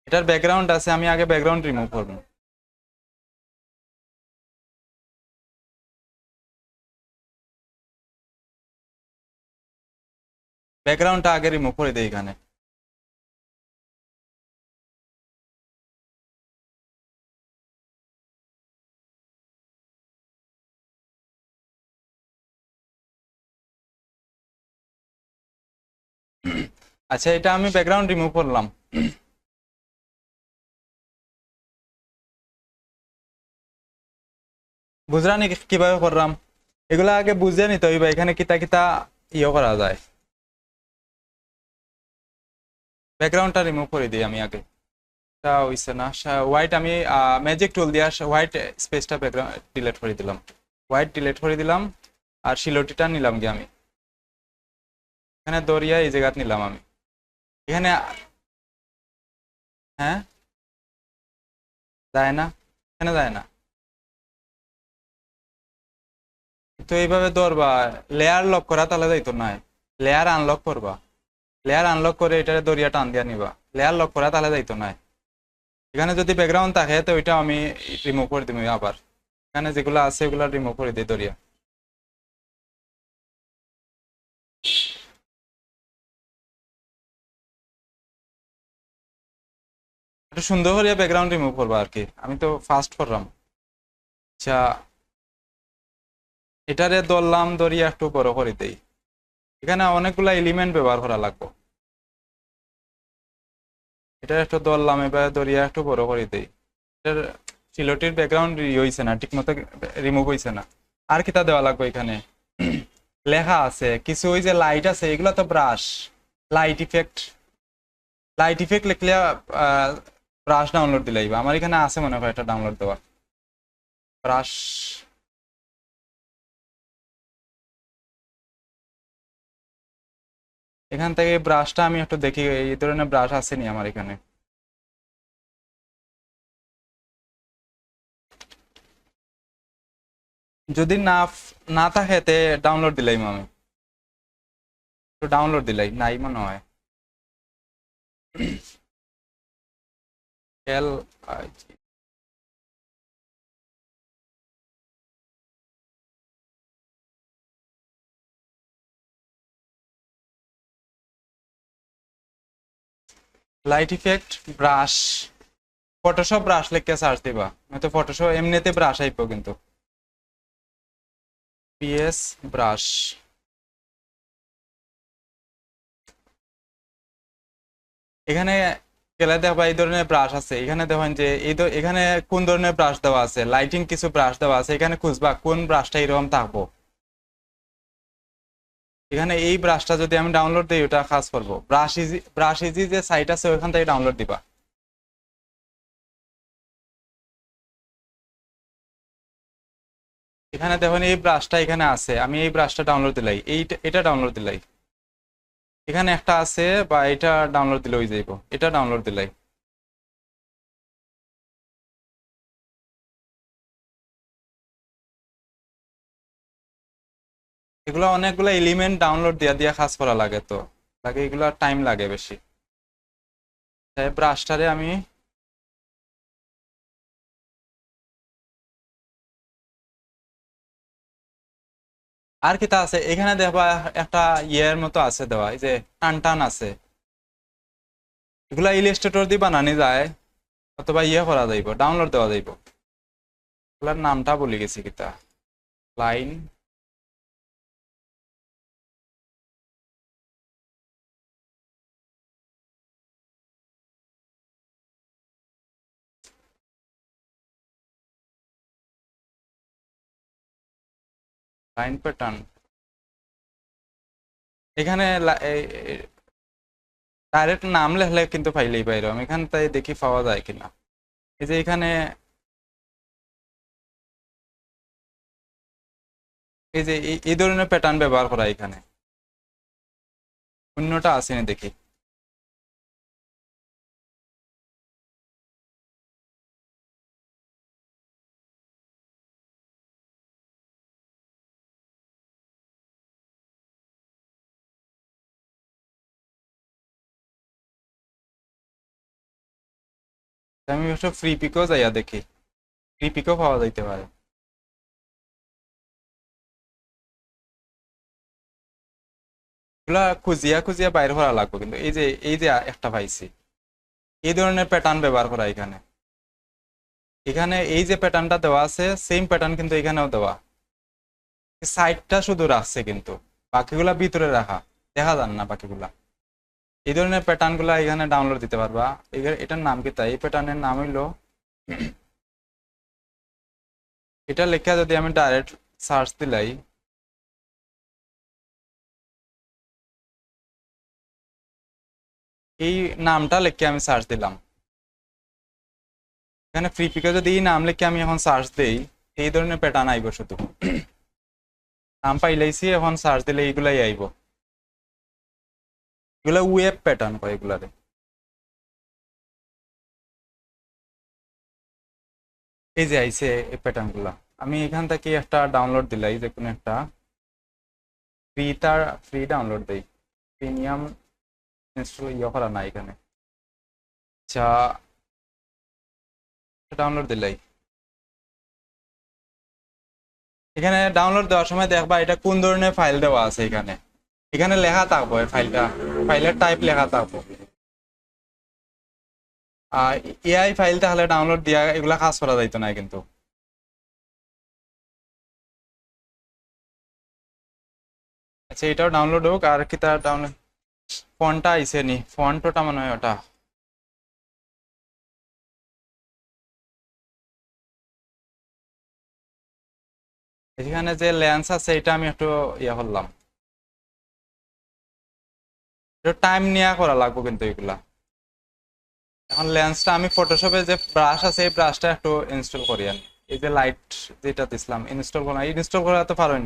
A: এটার ব্যাকগ্রাউন্ড আছে, আমি আগে ব্যাকগ্রাউন্ড রিমুভ করবো। ব্যাকগ্রাউন্ডটা আগে রিমুভ করে দিই এখানে। আচ্ছা এটা আমি ব্যাকগ্রাউন্ড রিমুভ করলাম। বুঝলাম কিভাবে করলাম, এগুলা আগে বুঝে নিতে হইবা এখানে কিতা কিতা ইয়ে করা যায়। ব্যাকগ্রাউন্ডটা রিমুভ করে দিই আমি আগে, এটা হইছে না। হোয়াইট আমি ম্যাজিক টুল দিয়ে হোয়াইট স্পেসটা ব্যাকগ্রাউন্ড ডিলিট করে দিলাম, হোয়াইট ডিলিট করে দিলাম। আর শিলোটিটা নিলাম কি আমি এখানে দরিয়া এই জায়গাত নিলাম আমি এখানে। হ্যাঁ যায় না, এখানে যায় না। তো এইভাবে ধরবা, লেয়ার লক করা তাহলে যাইতো না, লেয়ার আনলক করবা, লেয়ার আনলক করে এটারে দরিয়া টান দিয়া নিবা। লেয়ার লক করা তাহলে যাইতো না। এখানে যদি ব্যাকগ্রাউন্ড থাকে তো ওইটা আমি রিমুভ করে দিব আবার। এখানে যেগুলো আছে ওগুলো রিমুভ করে দিই দরিয়া। একটু সুন্দর করে ব্যাকগ্রাউন্ড রিমুভ করবা আর কি, আমি তো ফাস্ট করলাম। আচ্ছা এটারে ধরলাম, দরিয়া একটু বড় করে দেই। এখানে অনেকগুলা এলিমেন্ট ব্যবহার করা লাগবে। এটা একটু ধরলাম, এবার দরিয়া একটু বড় করে দেই। এটার সিলোটির ব্যাকগ্রাউন্ড হইছে না ঠিক মতো, রিমুভ হইছে না। আর কিটা দেওয়া লাগবে এখানে, লেখা আছে কিছু, ওই যে লাইট আছে এগুলো তো brush, light effect. Light effect লিখলে ব্রাশ ডাউনলোড দিলেই আমার এখানে আছে মনে হয় এটা ডাউনলোড দেওয়া ব্রাশ। এখান থেকে ব্রাশটা আমি একটু দেখি এই ধরনের ব্রাশ আছে নি আমার এখানে। যদি না না থাকে তে ডাউনলোড দিলাম আমি, একটু ডাউনলোড দিলাই নাই মনে হয়। L I G. Light effect brush, Photoshop brush লিখে সার্চ দিবা, নয়তো ফটোশপ এমনিতে ব্রাশ আইবো কিন্তু। পিএস ব্রাশ, এখানে গেলে দেখবা এই ধরনের ব্রাশ আছে। এখানে দেখেন যে এখানে কোন ধরনের ব্রাশ দেওয়া আছে, লাইটিং কিছু ব্রাশ দেওয়া আছে, এখানে খুঁজবা কোন ব্রাশটা এরকম থাকবো। এখানে এই ব্রাশটা যদি আমি ডাউনলোড দিই ওটা কাজ করবো। ব্রাশ ইজি যে সাইট আছে ওখান থেকে ডাউনলোড দিবা। এখানে দেখুন এই ব্রাশটা এখানে আছে, আমি এই ব্রাশটা ডাউনলোড দিলাই, এটা ডাউনলোড দিলাই। এখানে একটা আছে, বা এটা ডাউনলোড দিলে হয়ে যাইব, এটা ডাউনলোড দিলাই। এগুলো অনেকগুলো এলিমেন্ট ডাউনলোড দিয়া দিয়া কাজ করা লাগে, তো লাগে এগুলো টাইম লাগে বেশি। তাই ব্রাশটারে আমি আর কিটা আছে এখানে দেখবা একটা ইয়ের মতো আছে দেওয়া, এই যে টান টান আছে, এগুলা ইলাস্ট্রেটর দিয়ে বানানি যায় অথবা ইয়ে করা যাইব, ডাউনলোড দেওয়া যাইব। এগুলার নামটা বলে গেছি কিতা, লাইন লাইন প্যাটার্ন। এখানে ডাইরেক্ট নাম লেখলে কিন্তু ফাইলেই পাইরম, এখান তাই দেখি পাওয়া যায় কিনা। এই যে এখানে এই যে এই ধরনের প্যাটার্ন ব্যবহার করা, এখানে অন্যটা আসেনি দেখি। আমি একটু ফ্রি পিকও যাইয়া দেখি, ফ্রি পিকও পাওয়া যাইতে পারে। এগুলা খুঁজিয়া খুঁজিয়া বাইর করা লাগবে, কিন্তু এই যে একটা পাইছি, এই ধরনের প্যাটার্ন ব্যবহার করা এখানে। এখানে এই যে প্যাটার্নটা দেওয়া আছে সেম প্যাটার্ন কিন্তু এখানেও দেওয়া, সাইডটা শুধু রাখছে কিন্তু বাকিগুলা ভিতরে রাখা, দেখা যান না বাকিগুলা। এই ধরনের প্যাটার্ন গুলা এখানে ডাউনলোড দিতে পারবা। এটার নাম কি, তাই এই প্যাটার্নের নাম হইলো, এটা লেখা যদি আমি ডাইরেক্ট সার্চ দিলাই, এই নামটা লিখে আমি সার্চ দিলাম, এখানে ফ্রি পিকে যদি এই নাম লিখে আমি এখন সার্চ দেই, এই ধরনের প্যাটার্ন আইব শুধু। নাম পাইলাইছি, এখন সার্চ দিলে এইগুলাই আইব। এগুলা ওয়েব প্যাটার্ন কয় এগুলারে। এই যে আইছে এই প্যাটার্ন গুলা, আমি এখান থেকে একটা ডাউনলোড দিলাই, যে কোনো একটা ফ্রি ডাউনলোড দেই, প্রিমিয়াম ইনস্টল ইয়ে করা না এখানে। আচ্ছা, ডাউনলোড দিলাই, এখানে ডাউনলোড দেওয়ার সময় দেখবা এটা কোন ধরনের ফাইল দেওয়া আছে। এখানে এখানে লেখা থাকবো ফাইলটা, ফাইলের টাইপ লেখা থাকবো। আর এআই ফাইল তাহলে ডাউনলোড দিয়া এগুলা কাজ করা যাইতো না কিন্তু। আচ্ছা, এটাও ডাউনলোড হোক। আর কি তার ডাউনলোড ফন্টটা আইসে নি, ফন্টটা মনে হয় ওটা, এখানে যে লেন্স আছে এটা আমি একটু ইয়ে করলাম, টাইম নিয়ে করা লাগবো কিন্তু এগুলা। এখন লেন্সটা আমি ফটোশপে যে ব্রাশ আছে এই ব্রাশটা একটু ইনস্টল করি আমি। এই যে লাইট যেটা দিছিলাম ইনস্টল করা, ইনস্টল করা তো পারেন,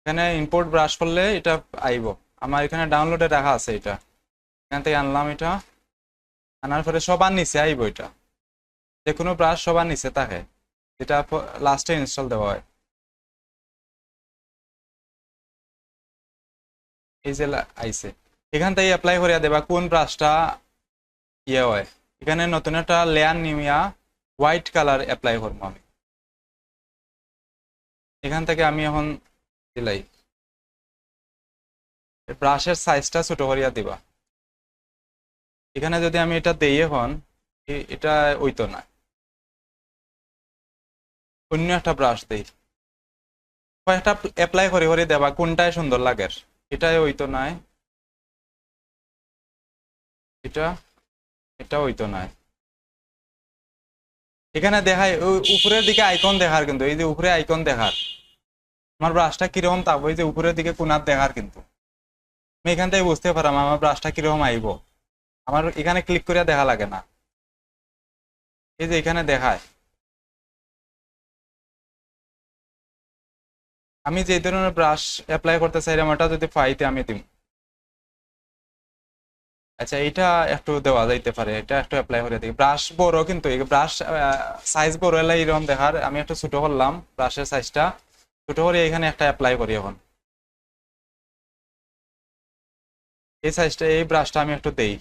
A: এখানে ইম্পোর্ট ব্রাশ করলে এটা আইব। আমার এখানে ডাউনলোডে রাখা আছে, এটা এখান থেকে আনলাম, এটা আনার পরে সবার নিচে আইব, এটা যে কোনো ব্রাশ সবার নিচে থাকে, যেটা লাস্টে ইনস্টল দেওয়া হয়। এই যে আইছে, এখান থেকে অ্যাপ্লাই করিয়া দেবা কোন ব্রাশটা ইয়ে হয়। এখানে নতুন একটা লেয়ার নিমিয়া হোয়াইট কালার অ্যাপ্লাই করবো আমি। এখান থেকে আমি এখন দিলাই, ব্রাশের সাইজটা ছোট করিয়া দিবা। এখানে যদি আমি এটা দেই এখন, এটা ওইতো না, অন্য একটা ব্রাশ দেই, কয়েকটা অ্যাপ্লাই করে করে দেবা কোনটায় সুন্দর লাগে। এটাই ওইতো নাই, এটা এটা ওইতো নাই। এখানে দেখায় উপরের দিকে আইকন দেখার, কিন্তু এই যে উপরে আইকন দেখার, আমার ব্রাশটা কিরকম থাকবো, এই যে উপরের দিকে কোনার দেখার, কিন্তু আমি এখান থেকে বুঝতে পারলাম আমার ব্রাশটা কিরকম আইব। আমার এখানে ক্লিক করে দেখা লাগে না, এই যে এখানে দেখায়। আমি যে ধরনের ব্রাশ অ্যাপ্লাই করতে চাইলাম ওটা যদি পাইতে আমি দিব। আচ্ছা, এটা একটু দেওয়া যাইতে পারে, এটা একটু অ্যাপ্লাই করে দিই। ব্রাশ বড়, কিন্তু এই ব্রাশ সাইজ বড় হলে এরকম দেখার, আমি একটু ছোট করলাম ব্রাশের সাইজটা, ছোট করে এখানে একটা অ্যাপ্লাই করি। এখন এই সাইজটা, এই ব্রাশটা আমি একটু দেই,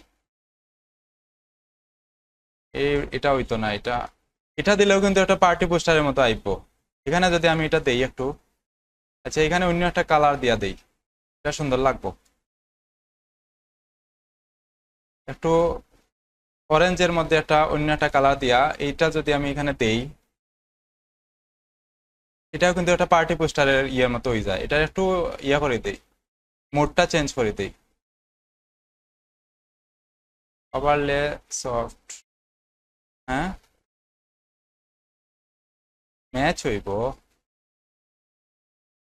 A: এটা হইতো না, এটা এটা দিলেও কিন্তু একটা পার্টি পোস্টারের মতো আইবো। এখানে যদি আমি এটা দেই একটু, আচ্ছা এখানে অন্য একটা কালার দিয়া দেই, এটা সুন্দর লাগবো। একটু অরেঞ্জের মধ্যে একটা অন্য একটা কালার দিয়া এইটা যদি আমি এখানে দেই, এটাও কিন্তু একটা পার্টি পোস্টারের ইয়ের মতো হয়ে যায়। এটা একটু ইয়া করে দেই, মোডটা চেঞ্জ করে দেই, ওভারলে সফট, হ্যাঁ ম্যাচ হইব।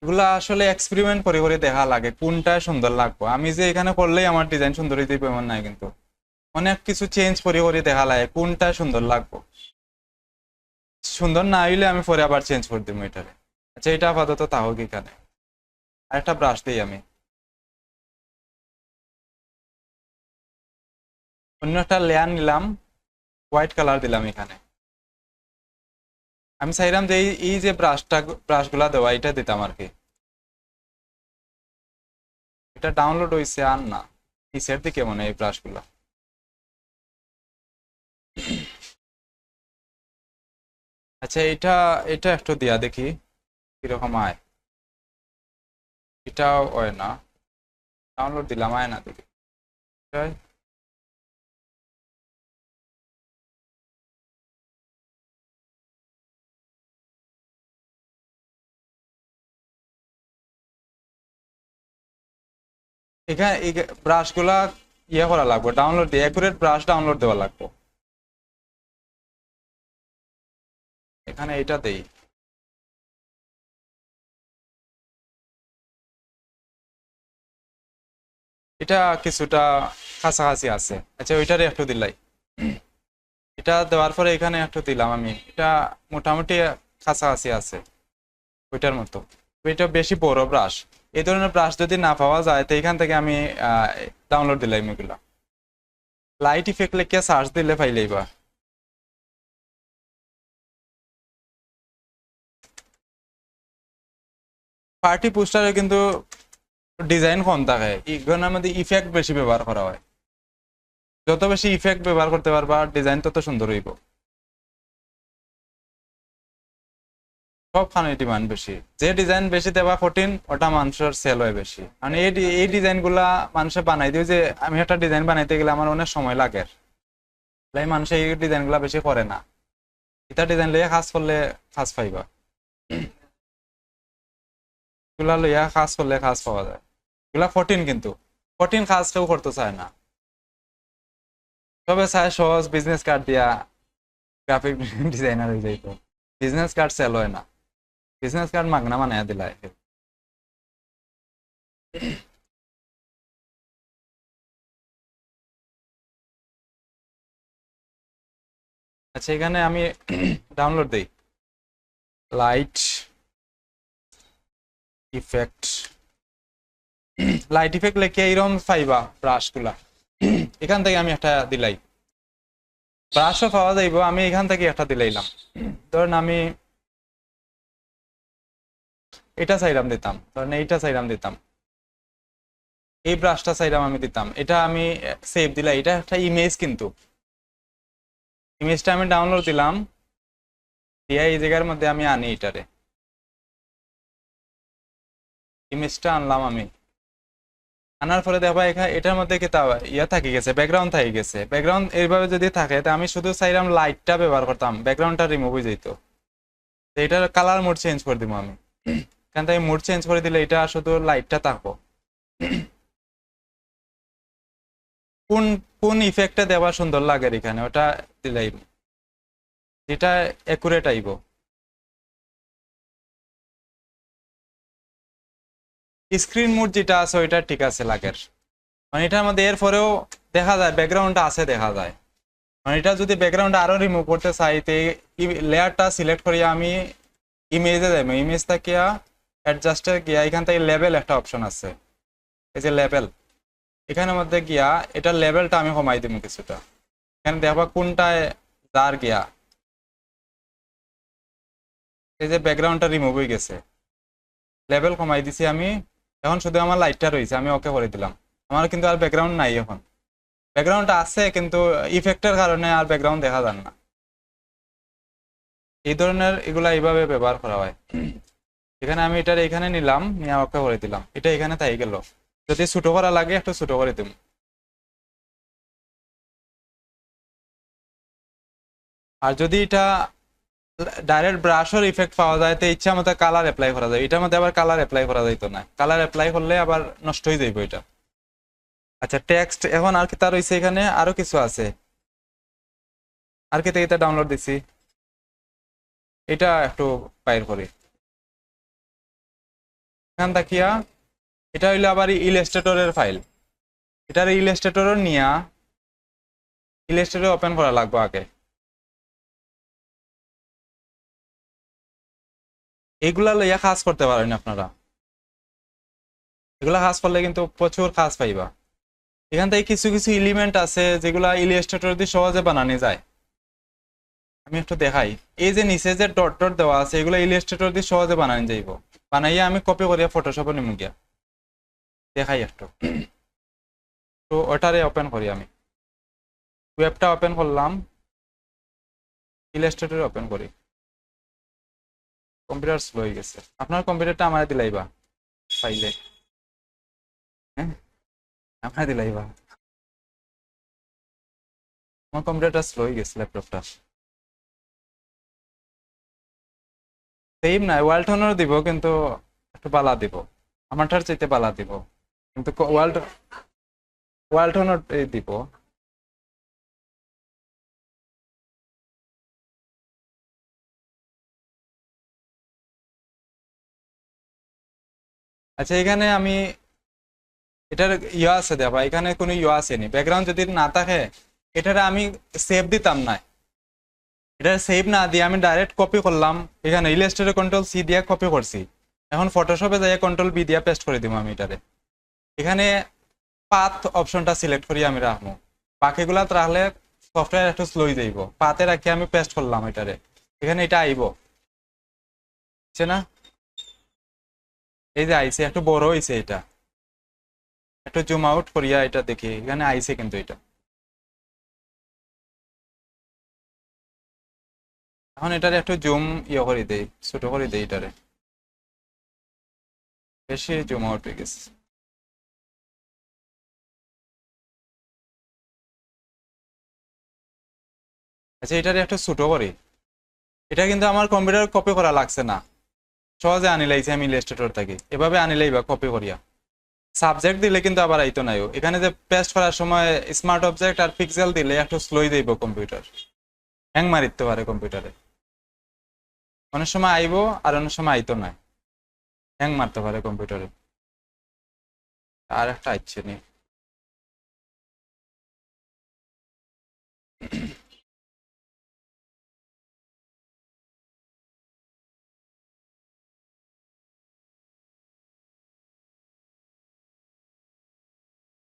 A: এগুলা আসলে এক্সপেরিমেন্ট করে করে দেখা লাগে কোনটা সুন্দর লাগবো। আমি যে এখানে করলেই আমার ডিজাইন সুন্দর হইতে এমন নাই, কিন্তু অনেক কিছু চেঞ্জ করে করে দেখা লাগে কোনটা সুন্দর লাগবো। সুন্দর না হইলে আমি পরে আবার চেঞ্জ করে দিব এটারে। আচ্ছা, এটা আপাতত তাও এখানে আরেকটা ব্রাশ দিই আমি, অন্য একটা লেয়ার নিলাম, হোয়াইট কালার দিলাম এখানে। আমি চাইলাম যে এই যে ব্রাশ গুলা দেওয়া এটা দিতাম আর কি। এটা ডাউনলোড হয়েছে আর না, নিচের দিকে মনে হয় এই ব্রাশ গুলা। আচ্ছা, এটা এটা একটু দিয়া দেখি কিরকম আয়। এটাও হয় না, ডাউনলোড দিলাম আয় না দেখি। এটাই। এখানে এই ব্রাশ গুলা ইয়ে করা লাগবে, ডাউনলোড দিয়ে অ্যাকুরেট ব্রাশ ডাউনলোড দেওয়া লাগবে। এখানে এটা দেই। এটা কিছুটা কাছাকাছি আছে। আচ্ছা, ওইটারে একটু দিলাই। এটা দেওয়ার পরে এখানে একটু দিলাম আমি, এটা মোটামুটি কাছাকাছি আছে ওইটার মতো। এটা বেশি বড় ব্রাশ, এই ধরনের ব্রাশ যদি না পাওয়া যায় তো এখান থেকে আমি ডাউনলোড দিলাম এগুলা। লাইট ইফেক্ট লিখে সার্চ দিলে পাইলেই বা। পার্টি পোস্টারে কিন্তু ডিজাইন কম থাকে, এগুলোর মধ্যে ইফেক্ট বেশি ব্যবহার করা হয়। যত বেশি ইফেক্ট ব্যবহার করতে পারবা ডিজাইন তত সুন্দর হইব। সবখানে ডিমান্ড বেশি, যে ডিজাইন বেশি দেওয়া কঠিন ওটা মানুষের সেল হয় বেশি। মানে এই ডিজাইন গুলা মানুষে বানাই দিও, যে আমি একটা ডিজাইন বানাইতে গেলে আমার অনেক সময় লাগে, তাই মানুষ এই ডিজাইন গুলা বেশি করে না। এটা ডিজাইন লইয়া কাজ করলে কাজ পাইবা, এগুলা লইয়া কাজ করলে কাজ পাওয়া যায়। এগুলা কঠিন, কিন্তু কঠিন কাজ কেউ করতে চায় না, তবে চায় সহজ বিজনেস কার্ড দিয়া গ্রাফিক ডিজাইনার হয়ে যাইতো। বিজনেস কার্ড সেল হয় না, বিজনেস কার্ড মাগনা বানাইয়া দিলাই। আচ্ছা, এখানে আমি ডাউনলোড দেই লাইট ইফেক্ট। লাইট ইফেক্ট লেখে এইরকম পাইবা ব্রাশ গুলা। এখান থেকে আমি একটা দিলাই, ব্রাশও পাওয়া যাইব, আমি এখান থেকে একটা দিলাইলাম। ধরেন আমি এটা চাইলাম দিতাম, ধরেন এইটা চাইলাম দিতাম, এই ব্রাশটা চাইলাম আমি দিতাম, এটা আমি সেভ দিলাই। এটা একটা ইমেজ, কিন্তু ইমেজটা আমি ডাউনলোড দিলাম দিয়া এই জায়গার মধ্যে আমি আনি, এটারে ইমেজটা আনলাম আমি। আনার পরে দেখবা এখানে এটার মধ্যে কি তা ইয়া থাকি গেছে, ব্যাকগ্রাউন্ড থাকি গেছে। ব্যাকগ্রাউন্ড এইভাবে যদি থাকে তো আমি শুধু চাইলাম লাইটটা ব্যবহার করতাম, ব্যাকগ্রাউন্ডটা রিমুভ হয়ে যেত। এটার কালার মোড চেঞ্জ করে দিব আমি, এখান থেকে মোড চেঞ্জ করে দিলে এটা শুধু লাইটটা থাকবো। কোন কোন ইফেক্টটা দেওয়া সুন্দর লাগে এখানে ওটা দিলাই, যেটা একুরেট আইব। স্ক্রিন মোড যেটা আছে ওইটা ঠিক আছে লাগের, মানে এটার মধ্যে এরপরেও দেখা যায় ব্যাকগ্রাউন্ডটা আছে দেখা যায়। মানে এটা যদি ব্যাকগ্রাউন্ড আরো রিমুভ করতে চাই তো লেয়ারটা সিলেক্ট করিয়া আমি ইমেজে যাই, ইমেজ থাকিয়া অ্যাডজাস্টে গিয়া এখান থেকে লেভেল একটা অপশন আছে, এই যে লেভেল, এখানের মধ্যে গিয়া এটা লেভেলটা আমি কমাই দিব কিছুটা। এখানে দেখবা কোনটায় যার গিয়া এই যে ব্যাকগ্রাউন্ডটা রিমুভ হয়ে গেছে, লেভেল কমাই দিছি আমি। এখন শুধু আমার লাইটটা রয়েছে, আমি ওকে করে দিলাম। আমার কিন্তু আর ব্যাকগ্রাউন্ড নাই, এখন ব্যাকগ্রাউন্ডটা আছে কিন্তু ইফেক্টের কারণে আর ব্যাকগ্রাউন্ড দেখা যায় না। এই ধরনের এগুলা এইভাবে ব্যবহার করা হয়। এখানে আমি এটা এখানে নিলাম, নিয়ে ওকে করে দিলাম, এটা এখানে তাই গেল। যদি ছোট করা লাগে একটু ছোট করে দিব। আর যদি এটা ডাইরেক্ট ব্রাশের ইফেক্ট পাওয়া যায় তো ইচ্ছা মতো কালার অ্যাপ্লাই করা যায়। এটার মধ্যে আবার কালার অ্যাপ্লাই করা যাইতো না, কালার অ্যাপ্লাই করলে আবার নষ্ট হয়ে যাইব এটা। আচ্ছা, টেক্সট এখন আর কি তার হইছে, এখানে আরো কিছু আছে। আর কি থেকে এটা ডাউনলোড দিছি, এটা একটু বাইর করি এখান থাকিয়া। এটা হইলো আবার ইলাস্ট্রেটরের ফাইল, এটার ইলাস্ট্রেটরের নিয়া ইলাস্ট্রেটর ওপেন করা লাগবে আগে। এগুলা লইয়া কাজ করতে পারেন আপনারা, এগুলা কাজ করলে কিন্তু প্রচুর কাজ পাইবা। এখান থেকে কিছু কিছু এলিমেন্ট আছে যেগুলা ইলাস্ট্রেটর দিয়ে সহজে বানানো যায়। আমি একটু দেখাই, এই যে নিচে যে ডট ডট দেওয়া আছে এগুলো ইলাস্ট্রেটর দিয়ে সহজে বানানো যাইব। বানাইয়া আমি কপি করিয়া ফটোশপে নিমু গিয়া দেখাই একটু। তো ওটারে ওপেন করি আমি, ওয়েবটা ওপেন করলাম, ইলাস্ট্রেটর ওপেন করি। কম্পিউটার স্লো হয়ে গেছে। আপনার কম্পিউটারটা আমার দিলাইবা পাইলে, হ্যাঁ আমার দিলাইবা। আমার কম্পিউটারটা স্লো হয়ে গেছে, ল্যাপটপটা সেম নাই, ওয়ালটনেরও দিব কিন্তু একটু বালা দিব, আমারটার চাইতে বালা দিব, কিন্তু ওয়ালটনের দিব। আচ্ছা এখানে আমি এটার ইয়া আছে দেবা, এখানে কোনো ইয়া আসেনি, ব্যাকগ্রাউন্ড যদি না থাকে এটারে আমি সেভ দিতাম না, এটা সেভ না দিয়ে আমি ডাইরেক্ট কপি করলাম, এখানে ইলাস্ট্রেটর কন্ট্রোল সি দিয়ে কপি করছি, এখন ফটোশপে যাই কন্ট্রোল বি দিয়ে পেস্ট করে দিব আমি এটারে। এখানে পাথ অপশনটা সিলেক্ট করি আমি রাখবো, বাকিগুলা রাখলে সফটওয়্যার একটু স্লো হয়ে যাইব, পাতে রাখি আমি পেস্ট করলাম এটারে, এখানে এটা আইব, বুঝছে না? এই যে আইছে একটু বড় হয়েছে এটা, একটু জুম আউট করিয়া এটা দেখি, এখানে আইছে কিন্তু এটা। এখন এটারে একটু জুম ইয়ে করে দেই, ছোট করে দেই এটারে, বেশি জুম আউট হয়ে গেছে। আচ্ছা এটারে একটু ছোট করি, এটা কিন্তু আমার কম্পিউটার কপি করা লাগছে না, সহজে আনি লাইছে আমি ইলাস্ট্রেটর থেকে, এভাবে আনি লাইবা কপি করিয়া। সাবজেক্ট দিলে কিন্তু আবার আইতো নাইও, এখানে যে পেস্ট করার সময় স্মার্ট অবজেক্ট আর পিক্সেল দিলে একটু স্লোই দেব কম্পিউটার, হ্যাং মারিতে পারে কম্পিউটারে, অনেক সময় আইবো আর অনেক সময় আইতো না, হ্যাং মারতে পারে কম্পিউটারে। আর একটা আইচ্ছে নি,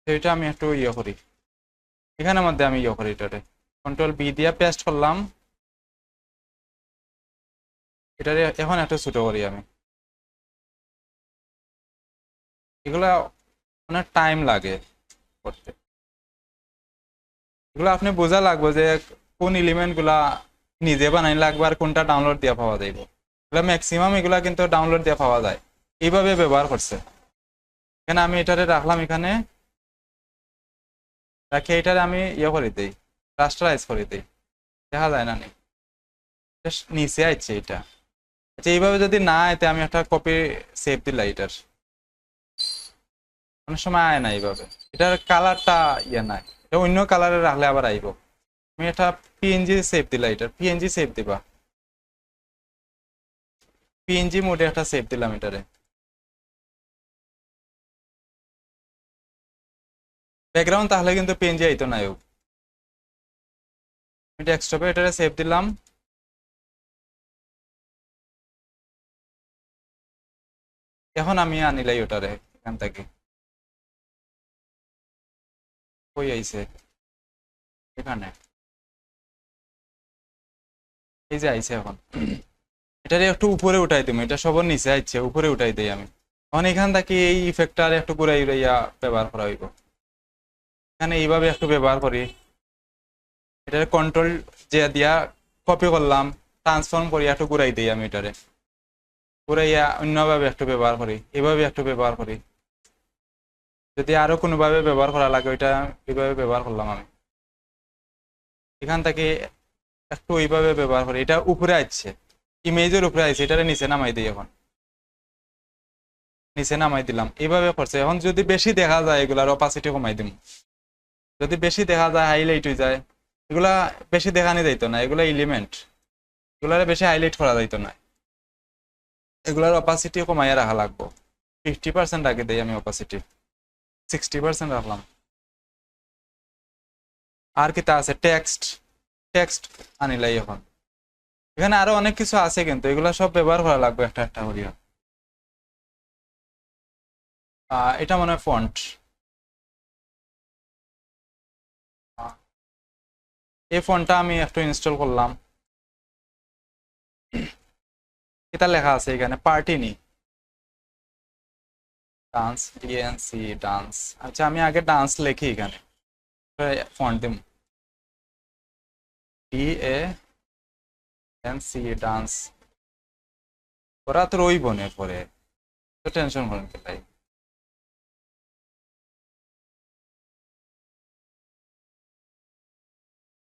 A: এটা আমি একটু ইয়ে করি, এখানের মধ্যে আমি ইয়ে করি এটারে, কন্ট্রোল বি দিয়ে পেস্ট করলাম এটারে, এখন একটু ছোট করি আমি। এগুলা অনেক টাইম লাগে করতে, এগুলো আপনি বোঝা লাগবে যে কোন এলিমেন্ট গুলা নিজে বানাই লাগবে আর কোনটা ডাউনলোড দিয়ে পাওয়া যাইব, এগুলা ম্যাক্সিমাম এগুলা কিন্তু ডাউনলোড দিয়ে পাওয়া যায়, এইভাবে ব্যবহার করছে। এখানে আমি এটারে রাখলাম, এখানে রাখি এটারে আমি ইয়ে করে দিই, রাস্টারাইজ করে দিই, দেখা যায় না নি, নিচে আইছে এটা। আচ্ছা এইভাবে যদি না আইতে আমি একটা কপি সেভ দিলাই এটার, অনেক সময় আয় না এইভাবে, এটার কালারটা ইয়ে নাই, এটা অন্য কালারে রাখলে আবার আইব। আমি একটা পিএনজি সেভ দিলা, এটার পিএনজি সেভ দিবা, পিএনজি মোডে একটা সেভ দিলাম এটারে, ব্যাকগ্রাউন্ড তাহলে কিন্তু পিএনজি আইতো না, আমি ডেস্কটপে এটারে সেভ দিলাম। এখন আমি আনিলাই ওটারে এখান থেকে, কই আইছে, এখানে এই যে আইছে, এখন এটারে একটু উপরে উঠাই দিই, এটা সবার নিচে আইছে, উপরে উঠাই দিই আমি, এখন এখান থেকে এই ইফেক্টটা একটু ঘুরাই উড়াইয়া ব্যবহার করা হইব, এখানে এইভাবে একটু ব্যবহার করি, এটারে কন্ট্রোল যে দিয়া কপি করলাম, ট্রান্সফর্ম করি একটু ঘুরাই দিই আমি এটারে, ঘুরাইয়া অন্যভাবে একটু ব্যবহার করি, এভাবে একটু ব্যবহার করি, যদি আরো কোনোভাবে ব্যবহার করা লাগে ওইটা এইভাবে ব্যবহার করলাম আমি, এখান থেকে একটু ওইভাবে ব্যবহার করি, এটা উপরে আসছে, ইমেজের উপরে আসছে, এটারে নিচে নামাই দিই, এখন নিচে নামাই দিলাম, এইভাবে করছে। এখন যদি বেশি দেখা যায় এগুলার অপাসিটি কমাই দিম, যদি বেশি দেখা যায় হাইলাইট হয়ে যায়, এগুলা বেশি দেখানি যাইতো না, এগুলা এলিমেন্ট, এগুলারে বেশি হাইলাইট করা যাইতো না, এগুলার অপাসিটি কমাইয়া রাখা লাগবো, 50% রাখে দেই আমি অপাসিটি, 60% রাখলাম। আর কি তা আছে, টেক্সট, টেক্সট আনিলাই এখন, এখানে আরো অনেক কিছু আছে কিন্তু এগুলা সব ব্যবহার করা লাগবে একটা একটা করিয়া। এটা মনে হয় ফন্ট, এই ফন্টটা আমি একটু ইনস্টল করলাম, এটা লেখা আছে এখানে পার্টি নি, ডান্স ডিএনসি ডান্স। আচ্ছা আমি আগে ডান্স লিখি এখানে, ফন্ট দিম DANC ডান্স, ওরা তো রইব না পরে, তো টেনশন করেন কে তাই।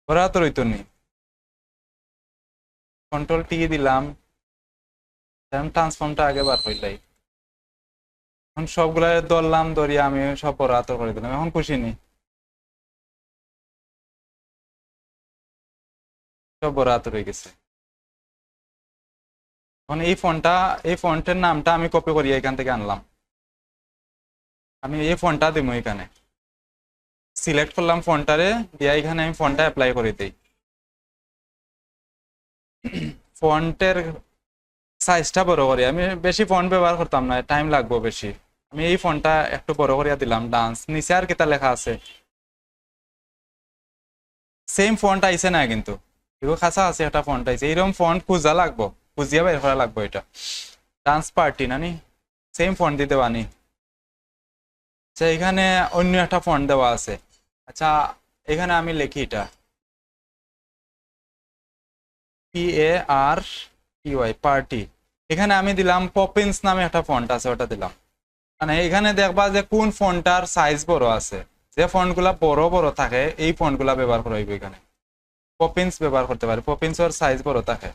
A: ওরা তো রইতো নি। কন্ট্রোল টি দিলাম, ট্রান্সফর্মটা আগে বার হইলাই। এখন সবগুলা ধরলাম, ধরিয়া আমি সব বড় হাতের করে দিলাম, এখন খুশি নি, সব বড় হাতের হয়ে গেছে। এখন এই ফন্টের নামটা আমি কপি করি এখান থেকে আনলাম, আমি এই ফন্টটা দিব এখানে, সিলেক্ট করলাম ফন্টটারে, দিয়া এখানে আমি ফন্টটা অ্যাপ্লাই করে দিই। ফন্টের সাইজটা বড় করি, আমি বেশি ফন্ট ব্যবহার করতাম না, টাইম লাগবে বেশি। আমি এই ফন্টটা একটু বড় করিয়া দিলাম, ডান্স নিচে আর কিতা লেখা আছে সেম ফন্ট আইছে না কিন্তু, এগুলো খাসা আছে একটা ফন্ট আইছে, এইরকম ফন্ট খুঁজা লাগবো, খুঁজিয়া বের করা লাগবো। এটা ডান্স পার্টি নানি সেম ফন্ট দিতে বানি। আচ্ছা এখানে অন্য একটা ফন্ট দেওয়া আছে। আচ্ছা এখানে আমি লিখি এটা PARTY পার্টি, এখানে আমি দিলাম পপিন্স নামে একটা ফন্ট আছে, ওটা দিলাম। মানে এখানে দেখবা যে কোন ফন্টটার সাইজ বড় আছে, যে ফন্টগুলা বড় বড় থাকে এই ফন্টগুলা ব্যবহার করা হইবে। এখানে পপিন্স ব্যবহার করতে পারে, পপিন্সের সাইজ বড় থাকে।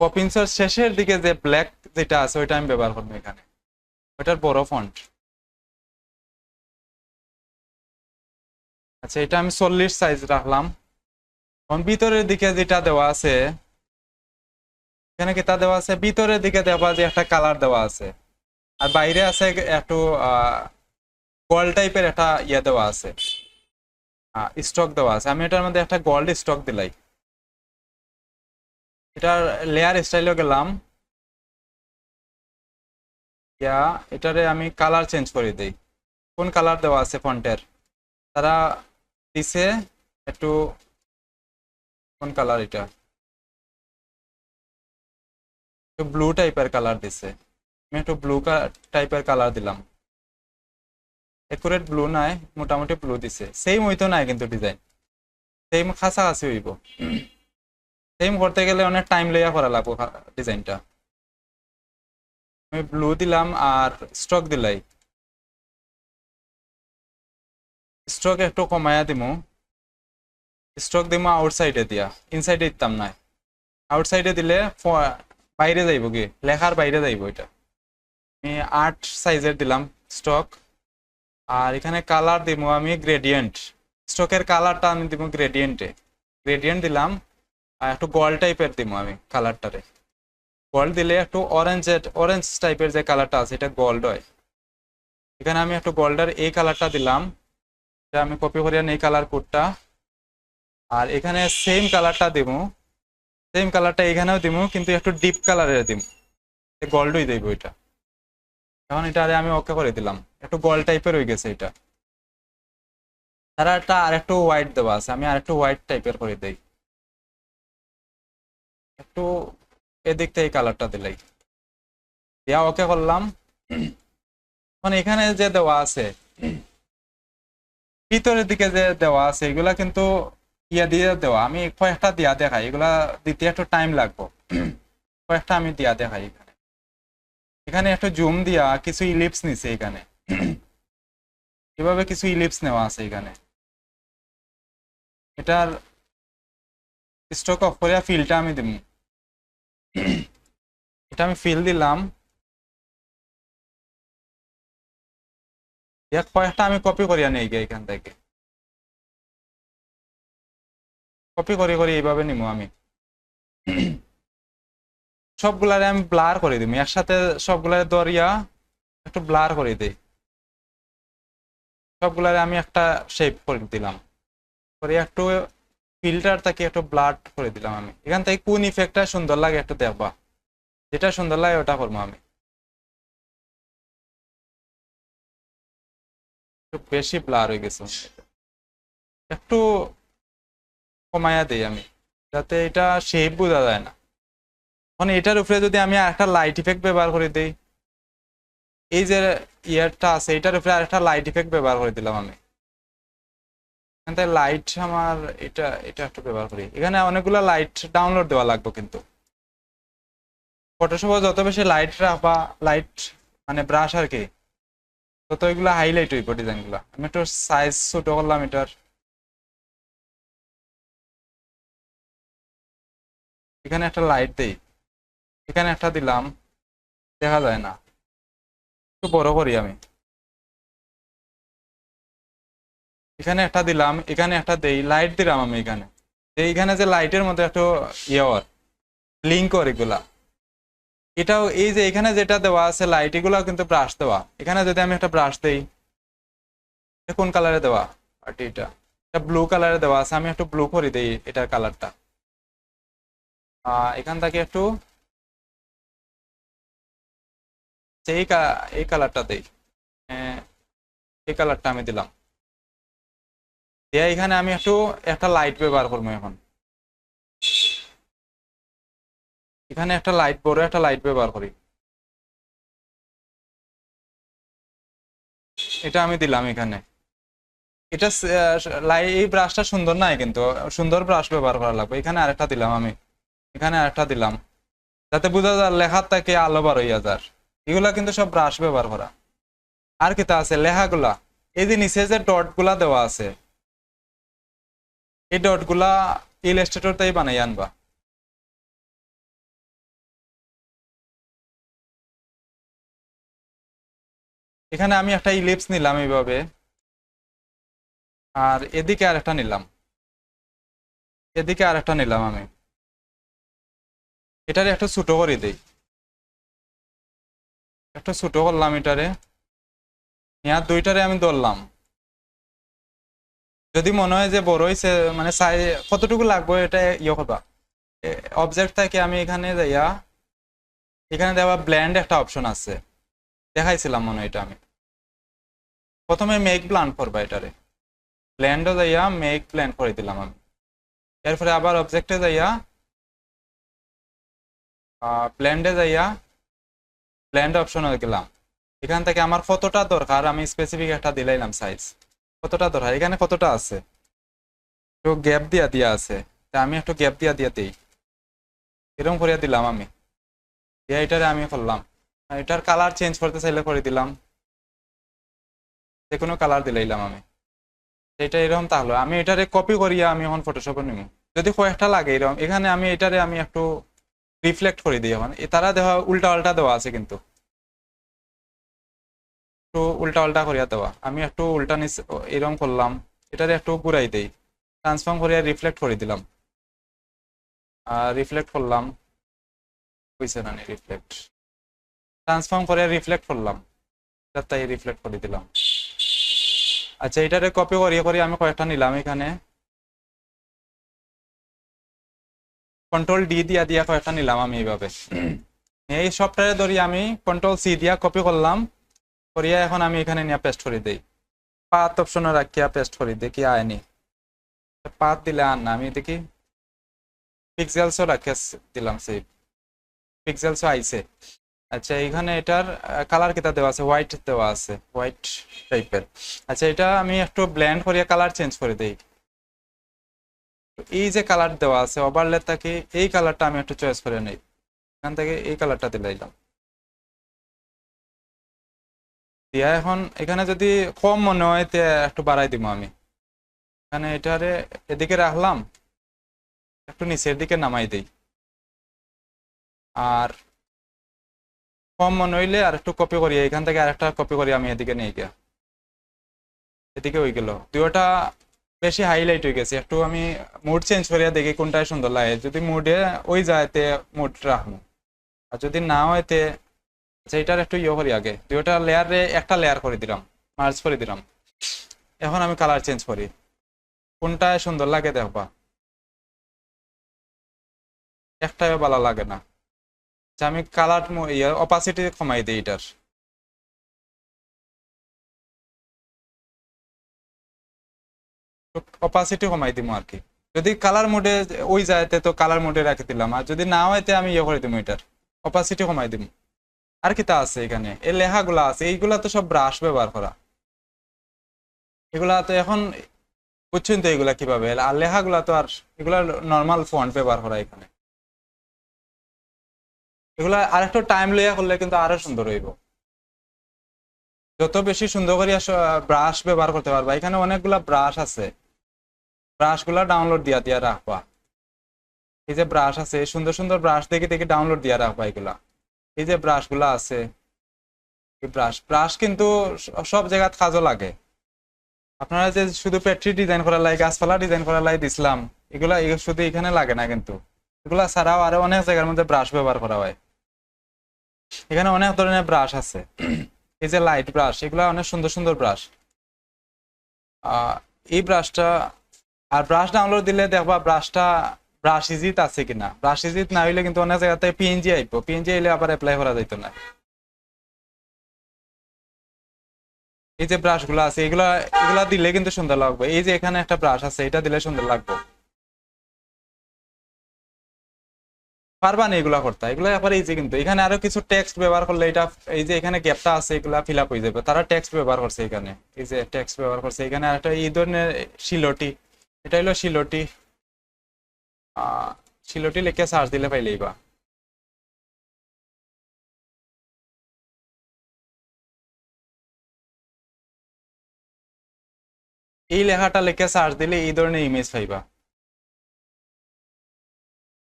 A: পপিন্সের শেষের দিকে যে ব্ল্যাক যেটা আছে ওইটা আমি ব্যবহার করবো এখানে, ওইটার বড় ফন্ট। আচ্ছা এটা আমি 40 সাইজ রাখলাম। এখন ভিতরের দিকে যেটা দেওয়া আছে, এখানে কেটা দেওয়া আছে, ভিতরের দিকে দেওয়া যে একটা কালার দেওয়া আছে, আর বাইরে আছে একটু গোল্ড টাইপের একটা ইয়ে দেওয়া আছে, স্টক দেওয়া আছে। আমি এটার মধ্যে একটা গোল্ড স্টক দিলাই, এটার লেয়ার স্টাইলও গেলাম, ইয়া এটারে আমি কালার চেঞ্জ করে দিই। কোন কালার দেওয়া আছে ফন্টের, তারা দিছে একটু কোন কালার, এটা একটু ব্লু টাইপের কালার দিছে, আমি একটু ব্লু টাইপের কালার দিলাম। একুরেট ব্লু নাই, মোটামুটি ব্লু দিছে, সেম হইতো নাই কিন্তু ডিজাইন সেম কাছাকাছি হইব। সেম করতে গেলে অনেক টাইম লইয়া করা লাগবো ডিজাইনটা। আমি ব্লু দিলাম আর স্ট্রোক দিলাই, স্ট্রোক একটু কমায়া দিমু, স্ট্রোক দিমু আউটসাইডে দিয়া, ইনসাইডে দিতাম না। আউটসাইডে দিলে বাইরে যাইব, কি লেখার বাইরে যাইব। এটা আমি 8 সাইজের দিলাম স্ট্রোক। আর এখানে কালার দিমু আমি গ্রেডিয়েন্ট, স্ট্রোকের কালারটা আমি দিব গ্রেডিয়েন্টে, গ্রেডিয়েন্ট দিলাম। আর একটু গোল্ড টাইপের দিব আমি কালারটারে, গোল্ড দিলে একটু অরেঞ্জ টাইপের যে কালারটা আছে এটা গোল্ড হয়। এখানে আমি একটু গোল্ডের এই কালারটা দিলাম, এটা আমি কপি করিয়া এই কালার কোডটা। আর এখানে সেম কালারটা দিব, সেম কালারটা এখানেও দিব, কিন্তু একটু ডিপ কালারের দিব, গোল্ডই দেব এটা। এখন এটা আমি ওকে করে দিলাম, একটু গোল্ড টাইপের হয়ে গেছে এটা। তারা একটা আর একটু হোয়াইট দেওয়া আছে, আমি আর একটু হোয়াইট টাইপের করে দেই, একটু এদিক থেকে কালারটা দিলাই, দিয়া ওকে করলাম। এখন এখানে যে দেওয়া আছে ভিতরের দিকে যে দেওয়া আছে এগুলা কিন্তু ইয়া দিয়ে দেওয়া, আমি কয়েকটা দিয়া দেখাই, এগুলা দিতে একটু টাইম লাগবে, কয়েকটা আমি দিয়া দেখাই। এখানে এখানে একটু জুম দিয়া কিছু ইলিপস নিছে, এখানে এভাবে কিছু ইলিপস নেওয়া আছে এখানে। এটার স্ট্রোক অফ করে ফিলটা আমি দিব, এটা আমি ফিল দিলাম। কয়েকটা আমি কপি করিয়া নেই গে, এখান থেকে কপি করে করে এইভাবে নিবো আমি। সবগুলারে আমি ব্লার করে দিব একসাথে, সবগুলারে দরিয়া একটু ব্লার করে দিই, সবগুলারে আমি একটা শেপ করে দিলাম, করে একটু ফিল্টার থেকে একটু ব্লার করে দিলাম। আমি এখান থেকে কোন ইফেক্টটা সুন্দর লাগে একটু দেখবা, যেটা সুন্দর লাগে ওটা করবো আমি। একটু বেশি ব্লার হয়ে গেছে, একটু কমায়া দিই আমি, যাতে এটা শেপ বোঝা যায় না। মানে এটার উপরে যদি আমি একটা লাইট ইফেক্ট ব্যবহার করে দিই, এই যে ইয়ারটা আছে এটার উপরে আরেকটা লাইট ইফেক্ট ব্যবহার করে দিলাম আমি। এখান লাইট আমার এটা এটা একটু ব্যবহার করি, এখানে অনেকগুলো লাইট ডাউনলোড দেওয়া লাগবে কিন্তু, ফটোশপে যত বেশি লাইট রাখবা, লাইট মানে ব্রাশ আর কি, তত এগুলা হাইলাইট হইব ডিজাইন গুলা। আমি একটু সাইজ ছোট করলাম এটার। এখানে একটা লাইট দেই, এখানে একটা দিলাম, দেখা যায় না, একটু বড় করি আমি। এখানে একটা দিলাম, এখানে একটা দেই, লাইট দিলাম আমি এখানে। এইখানে যে লাইটের মধ্যে একটু ইয়ে লিঙ্ক করে এগুলা, এটাও এই যে এখানে যেটা দেওয়া আছে লাইট, এগুলো কিন্তু ব্রাশ দেওয়া। এখানে যদি আমি একটা ব্রাশ দেই, কোন কালারে দেওয়া, আর এটা এটা ব্লু কালারে দেওয়া আছে, আমি একটু ব্লু করে দেই এটার কালারটা। এখান থেকে একটু এই কালারটা দেই, এই কালারটা আমি দিলাম। দিয়ে এখানে আমি একটু একটা লাইট ব্যবহার করবো এখন। এখানে একটা লাইট, বড় একটা লাইট ব্যবহার করি, এটা আমি দিলাম এখানে। এটা এই ব্রাশটা সুন্দর নাই, কিন্তু সুন্দর ব্রাশ ব্যবহার করা লাগবে। এখানে আরেকটা দিলাম আমি, এখানে আরেকটা দিলাম, যাতে বোঝা যায় লেখার থেকে আলো বার হইয়া যার। এগুলা কিন্তু সব ব্রাশ ব্যবহার করা। আর কিতা আছে লেখাগুলা, এই যে নিচে যে ডট গুলা দেওয়া আছে, এই ডট গুলা ইলাস্ট্রেটর তাই বানাই আনবা। এখানে আমি একটা ইলিপস নিলাম এইভাবে, আর এদিকে আরেকটা নিলাম, এদিকে আরেকটা নিলাম আমি। এটারে একটু ছোট করে দিই, একটু ছোট করলাম এটারে, আর দুইটারে আমি ধরলাম। যদি মনে হয় যে বড় হয়েছে, মানে সাইজ কতটুকু লাগবে এটা ইয়ে করবা। অবজেক্ট থেকে আমি এখানে যাইয়া, এখানে দেওয়া ব্ল্যান্ড একটা অপশন আছে, দেখাইছিলাম মনে হয় এটা। আমি প্রথমে মেক ব্ল্যান্ড করবা, এটারে ব্ল্যান্ডও যাইয়া মেক ব্ল্যান্ড করে দিলাম আমি। এরপরে আবার অবজেক্টে যাইয়া ব্ল্যান্ডে যাইয়া ব্ল্যান্ড অপশনে গেলাম। এখান থেকে আমার কতটা দরকার আমি স্পেসিফিক একটা দিলাইলাম সাইজ, কতটা দরকার, এখানে কতটা আছে, একটু গ্যাপ দিয়া দিয়া আছে, তা আমি একটু গ্যাপ দিয়া দিয়া দিই, এরকম করিয়া দিলাম আমি। দিয়ে এটারে আমি করলাম, এটার কালার চেঞ্জ করতে চাইলে করে দিলাম, যে কোনো কালার দিলাইলাম আমি। এটা এরকম তাহলে আমি এটারে কপি করিয়া আমি এখন ফটোশপে নিব। যদি কয়েকটা লাগে এরকম, এখানে আমি এটারে আমি একটু রিফ্লেক্ট করে দিই। এখন তারা দেওয়া উল্টা পাল্টা দেওয়া আছে, কিন্তু একটু উল্টা পাল্টা করিয়া দেওয়া, আমি একটু উল্টা নিচ এরকম করলাম, এটারে একটু ঘুরাই দেই, ট্রান্সফর্ম করিয়া রিফ্লেক্ট করে দিলাম, রিফ্লেক্ট করলাম, বুঝছে না রিফ্লেক্ট, ট্রান্সফর্ম করে রিফ্লেক্ট করলাম, তাই রিফ্লেক্ট করে দিলাম। আচ্ছা, এটারে কপি করিয়ে করে আমি কয়েকটা নিলাম, এখানে কন্ট্রোল ডি দিয়া দিয়া কয়েকটা নিলাম আমি এইভাবে। এই সফটওয়্যারে ধরি আমি কন্ট্রোল সি দিয়া কপি করলাম, করিয়া এখন আমি এখানে নিয়ে পেস্ট করে দিই। পাথ অপশনে রাখিয়া পেস্ট করি, দেখি আয়নি। পাথ দিলে আর না, আমি দেখি পিক্সেলসও রাখিয়া দিলাম, সেই পিক্সেলসও আইছে। আচ্ছা, এখানে এটার কালার কিতা দেওয়া আছে, হোয়াইট দেওয়া আছে, হোয়াইট টাইপের। আচ্ছা, এটা আমি একটু ব্ল্যান্ড করিয়া কালার চেঞ্জ করে দিই। এই যে কালার দেওয়া আছে ওভারলে থাকে, এই কালারটা আমি একটু চয়েস করে নিই, এখান থেকে এই কালারটা দিলাম দিয়া। এখন এখানে যদি কম মনে হয় তে একটু বাড়াই দিব আমি, এখানে এটারে এদিকে রাখলাম, একটু নিচের দিকে নামাই দিই। আর কম মনে হইলে আর একটু কপি করি, এখান থেকে আরেকটা কপি করি আমি এদিকে নিয়ে গিয়া, এদিকে হয়ে গেল। দুইটা বেশি হাইলাইট হয়ে গেছে, একটু আমি মুড চেঞ্জ করিয়া দেখি কোনটাই সুন্দর লাগে। যদি মুডে ওই যায় তে মুড রাখবো, আর যদি না হয় তে সেইটার একটু ইয়ে করি, আগে দুইটা লেয়ারে একটা লেয়ার করে দিলাম, মার্জ করে দিলাম। এখন আমি কালার চেঞ্জ করি, কোনটায় সুন্দর লাগে দেখবা, একটাও ভালো লাগে না। আচ্ছা, আমি কালার অপাসিটি কমাই দিই এটার, অপাসিটি কমাই দিব আর কি। যদি কালার মোডে ওই যাইতে তো কালার মোডে রাখি দিলাম, আর যদি না হইতে আমি ইয়ে করে দিব, এটার অপাসিটি কমাই দিব। আর কিটা আছে এখানে, এই লেখাগুলা আছে, এইগুলা তো সব ব্রাশ ব্যবহার করা, এগুলা তো এখন বুঝছেন তো এগুলা কিভাবে। আর লেখাগুলা তো আর এগুলা নর্মাল ফন্ট ব্যবহার করা এখানে। এগুলা আর একটু টাইম লইয়া করলে কিন্তু আরো সুন্দর হইব। যত বেশি সুন্দর করে ব্রাশ ব্যবহার করতে পারবা, এখানে অনেকগুলা ব্রাশ আছে, ব্রাশ গুলা ডাউনলোড দিয়া দিয়া রাখবা। এই যে ব্রাশ আছে, সুন্দর সুন্দর ব্রাশ দেখে দেখে ডাউনলোড দিয়া রাখবা এগুলা। এই যে ব্রাশ গুলা আছে, এই ব্রাশ ব্রাশ কিন্তু সব জায়গাত কাজও লাগে। আপনারা যে শুধু পেট্রি ডিজাইন করার লাই, গাছপালা ডিজাইন করার লাই দিছিলাম, এগুলা শুধু এখানে লাগে না কিন্তু, এগুলা ছাড়াও আরো অনেক জায়গার মধ্যে ব্রাশ ব্যবহার করা হয়। এখানে অনেক ধরনের ব্রাশ আছে। এই যে লাইট ব্রাশ, এগুলা অনেক সুন্দর সুন্দর ব্রাশ। এই ব্রাশটা, আর ব্রাশ ডাউনলোড দিলে দেখবা ব্রাশটা ব্রাশ ইজিত আছে কিনা। ব্রাশ ইজিত না হইলে কিন্তু অনেক জায়গাতে পিএনজি আইব, পিএনজি আইলে আবার অ্যাপ্লাই করা যাইতো না। এই যে ব্রাশ গুলো আছে, এগুলা এগুলা দিলে কিন্তু সুন্দর লাগবে। এই যে এখানে একটা ব্রাশ আছে, এটা দিলে সুন্দর লাগবে। পারবা না এগুলা করতে, এগুলো একবারে ইজি। কিন্তু এখানে আরো কিছু টেক্সট ব্যবহার করলে এটা, এই যে এখানে গ্যাপটা আছে, এগুলা ফিল আপ হয়ে যাবে। তারা টেক্সট ব্যবহার করছে এখানে, এই যে টেক্সট ব্যবহার করছে এখানে। আর একটা এই ধরনের শিলটি, এটা হলো শিলটি। শিলটি লিখে সার্চ দিলে পাইলেই বা। এই লেখাটা লিখে সার্চ দিলে এই ধরনের ইমেজ পাইবা।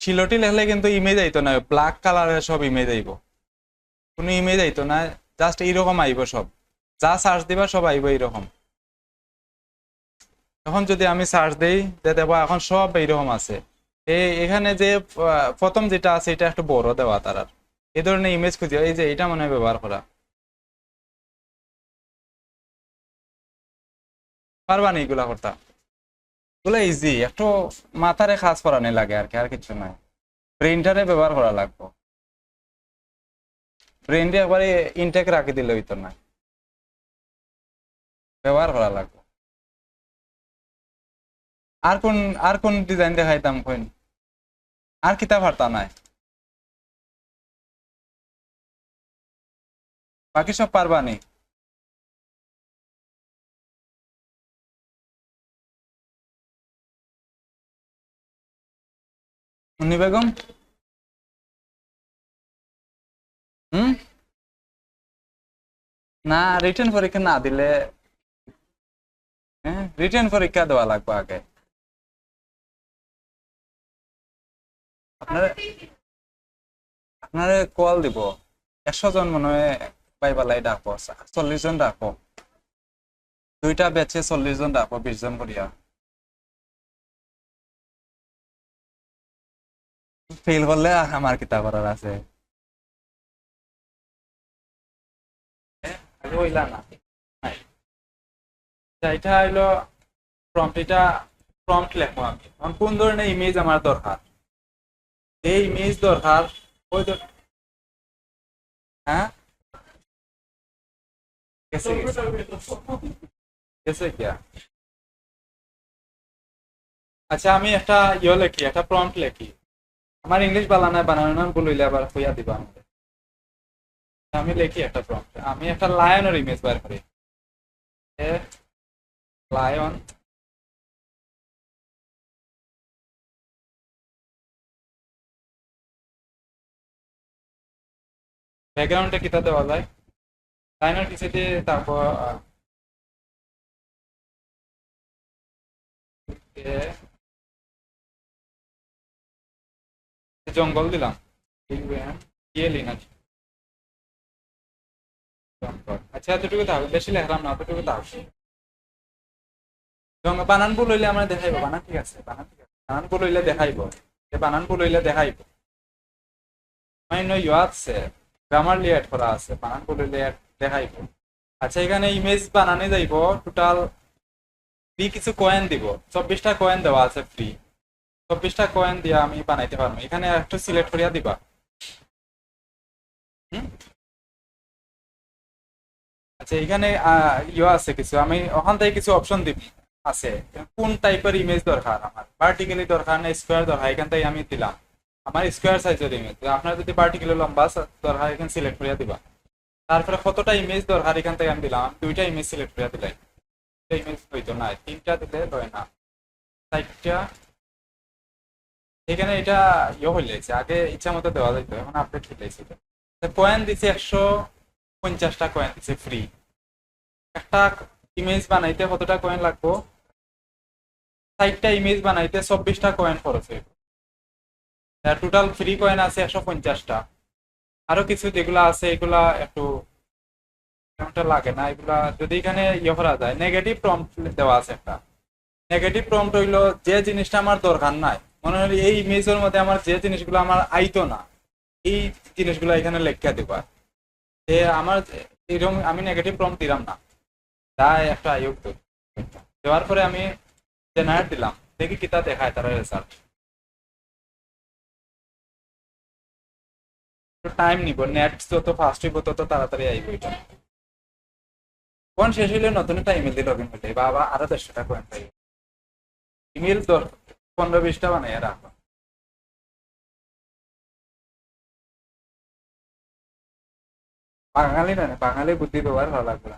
A: শিলটি লেখলে কিন্তু ইমেজ আইতো না, ব্ল্যাক কালারের সব ইমেজ আইব, কোনো ইমেজ আইতো না, জাস্ট এইরকম আইব সব। যা সার্চ দিবা সব আইব এইরকম। এখন যদি আমি সার্চ দেই, দেখবা এখন সব এইরকম আছে। এখানে যে প্রথম যেটা আছে এটা একটু বড় দেওয়া তার। এই ধরনের ইমেজ খুঁজে, এই যে এটা মনে হয় ব্যবহার করা। পারবা না এগুলা করতে, এগুলো ইজি, একটু মাথারে কাজ করানো লাগে আর কি, আর কিছু নয়। প্রিন্টারে ব্যবহার করা লাগবে, ব্রেনটা একবারে ইনটেক রাখি দিলে হইতো না, ব্যবহার করা লাগবে। আর কোন ডিজাইন দেখাইতাম কইন, আর কিতা পারতা নাই, বাকি সব পারবা নি? মুন্নি বেগম, হুম, না রিটেন পরীক্ষা না দিলে, হ্যাঁ রিটেন পরীক্ষা দেওয়া লাগবে আগে। আপনার আপনারে কল দিব, 100 জন মনে হয় পাইবালাই ডাকবো, 40 জন ডাকবো, দুইটা ব্যাচে 40 জন ডাকবো, 20 জন করিয়া। ফেল করলে আমার কিতা করার আছে, হইলা না। এটা হইলো প্রম্পট, এটা প্রম্পট লেখবো আমি। এখন কোন ধরনের ইমেজ আমার দরকার, এই ইমেজ দরকার, ওই হ্যাঁ গেছে গেছে গেছে কিয়া। আচ্ছা আমি একটা লিখি, একটা প্রম্পট লিখি। আমার ইংলিশ বানানো বানানো ভুল হইলে আবার হইয়া দিবা আমাদের। আমি লিখি একটা প্রম্পট, আমি একটা লায়নের ইমেজ বার করি। লায়ন, ব্যাকগ্রাউন্ডটা কিতা দেওয়া যায়, লায়নের পিছে দিয়ে তারপর জঙ্গল দিলাম, আচ্ছা এতটুকু থাকবে, বেশি লেখলাম না, অতটুকু থাকবে। বানান ভুল হইলে আমরা দেখাইবো, বানান ঠিক আছে, বানান ঠিক আছে, বানান ভুল হইলে দেখাইবো, বানান ভুল হইলে দেখাইবো। মাইন্য ইয়া আছে, গ্রামারলি অ্যাড করা আছে, বানান ভুল হইলে দেখাইবো। আচ্ছা এখানে ইমেজ বানানো যাইব টোটাল, ফ্রি কিছু কয়েন দিব, 24টা কয়েন দেওয়া আছে ফ্রি, 24টা কয়েন দিয়ে আমি বানাইতে পারবো। এখানে একটু সিলেক্ট করিয়া দিবা। হুম, আচ্ছা এখানে ইয়ে আছে কিছু, আমি ওখান থেকে কিছু অপশন দিব আছে, কোন টাইপের ইমেজ দরকার আমার, ভার্টিক্যালি দরকার না স্কোয়ার দরকার, এখান থেকে আমি দিলাম আমার স্কোয়ার সাইজের ইমেজ। আপনার যদি ভার্টিক্যালি লম্বা দরকার, এখানে সিলেক্ট করিয়া দিবা। তারপরে কতটা ইমেজ দরকার, এখান থেকে আমি দিলাম, আমি 2টা ইমেজ সিলেক্ট করিয়া দিলাই। ইমেজ হইতো না, 3টা দিলে হয় না, 4টা, এখানে এটা হয়ে যাচ্ছে, আগে ইচ্ছা মতো দেওয়া যেত, এখন আপডেট হয়ে যাচ্ছে। কয়েন দিছে 150টা কয়েন দিছে ফ্রি। একটা ইমেজ বানাইতে কতটা কয়েন লাগবো? 60টা ইমেজ বানাইতে 24টা কয়েন খরচ হইব। টোটাল ফ্রি কয়েন আছে 150টা। আরো কিছু যেগুলা আছে এগুলা একটু তেমনটা লাগে না। এগুলা যদি এখানে করা যায়, নেগেটিভ প্রম্পট দেওয়া আছে একটা। নেগেটিভ প্রম্পট হইলো যে জিনিসটা আমার দরকার নাই, মনে হলো এই ইমেজের মধ্যে আমার যে জিনিসগুলো আমার আইতো না, এই জিনিসগুলো এখানে লেখা দিবা। যে আমার এরকম আমি নেগেটিভ প্রম্পট দিলাম না, তাই একটা আয়োগ দেওয়ার পরে আমি জেনারেট দিলাম, দেখি কিতা দেখায় তারা রেজাল্ট। টাইম নিব, নেট যত ফাস্ট হইব তত তাড়াতাড়ি আইব এটা। কোন শেষ হইলে নতুন একটা ইমেল দিয়ে লগ ইন হইলে বা আবার আরো 10টা কয়েন পাই। ইমেল 15-20টা বানাই রাখো। বাঙালি না, বাঙালি বুদ্ধি ব্যবহার করা লাগবে না,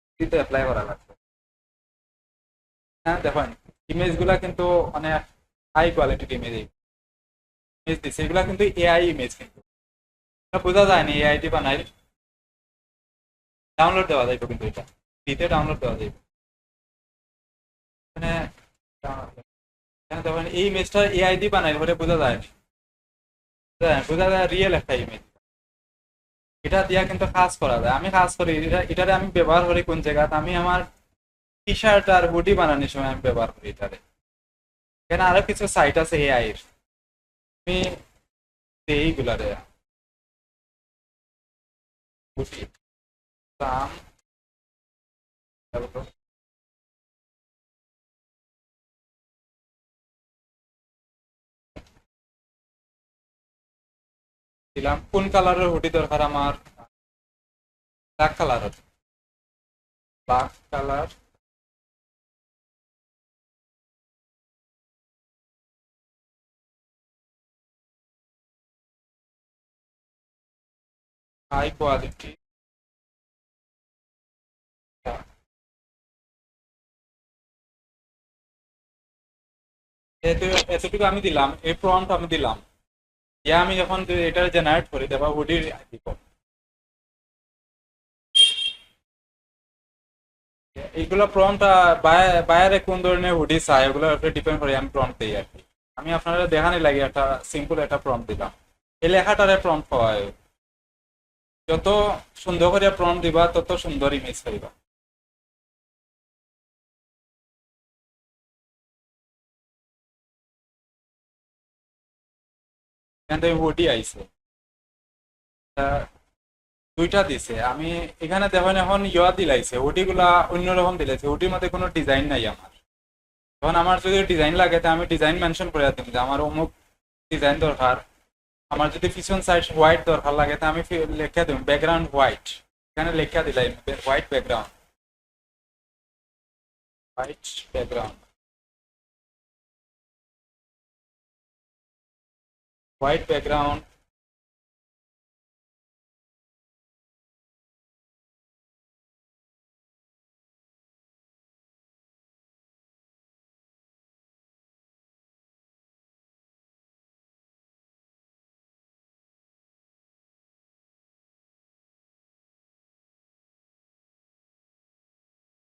A: বুদ্ধিতে অ্যাপ্লাই করা লাগবে। হ্যাঁ দেখেন, ইমেজ গুলা কিন্তু অনেক হাই কোয়ালিটির ইমেজ ইমেজ দিচ্ছে, এগুলা কিন্তু এআই ইমেজ, কিন্তু বোঝা যায় না এআই টি বানাই। ডাউনলোড দেওয়া যাইব, কিন্তু এটা ফ্রিতে ডাউনলোড দেওয়া যাইব। মানে এখানে দেখেন এই ইমেজটা এআই দি বানাই হলে বোঝা যায় না, বোঝা যায় রিয়েল একটা ইমেজ। এটা দিয়া কিন্তু কাজ করা যায়, আমি কাজ করি এটারে আমি ব্যবহার করি কোন জায়গাতে, আমি আমার টি শার্ট আর হুডি বানানোর সময় আমি ব্যবহার করি এটারে। এখানে আরো কিছু সাইট আছে এআই এর, আমি এইগুলারে হুডি দাম দিলাম। কোন কালারের হুডি দরকার আমার? ব্ল্যাক কালারের। Black colour, high quality. এতটুকু আমি দিলাম, এই প্রম্পট আমি দিলাম। ইয়া আমি যখন এটা জেনারেট করি দেবা হুডি দিব, এইগুলো প্রম্পট বাইরে কোন ধরনের হুডি চাই ওগুলোর উপরে ডিপেন্ড করে আমি প্রম্পট দিই আর কি। আমি আপনারা দেখানি লাগে একটা সিম্পল একটা প্রম্পট দিলাম, এই লেখাটারে প্রম্পট হয়। যত সুন্দর করে প্রম্পট দিবা তত সুন্দর ইমেজ পাইবা। এখান থেকে হুডি আইছে, দুইটা দিছে। আমি এখানে দেখেন এখন দিলাইছে, হুডি গুলা অন্যরকম দিলাইছে, হুডির মধ্যে কোনো ডিজাইন নাই আমার। এখন আমার যদি ডিজাইন লাগে তো আমি ডিজাইন মেনশন করে দিই যে আমার অমুক ডিজাইন দরকার। আমার যদি পিছন সাইড হোয়াইট দরকার লাগে তো আমি লেখা দিব ব্যাকগ্রাউন্ড হোয়াইট, এখানে লেখা দিলাই white background, white background, white background.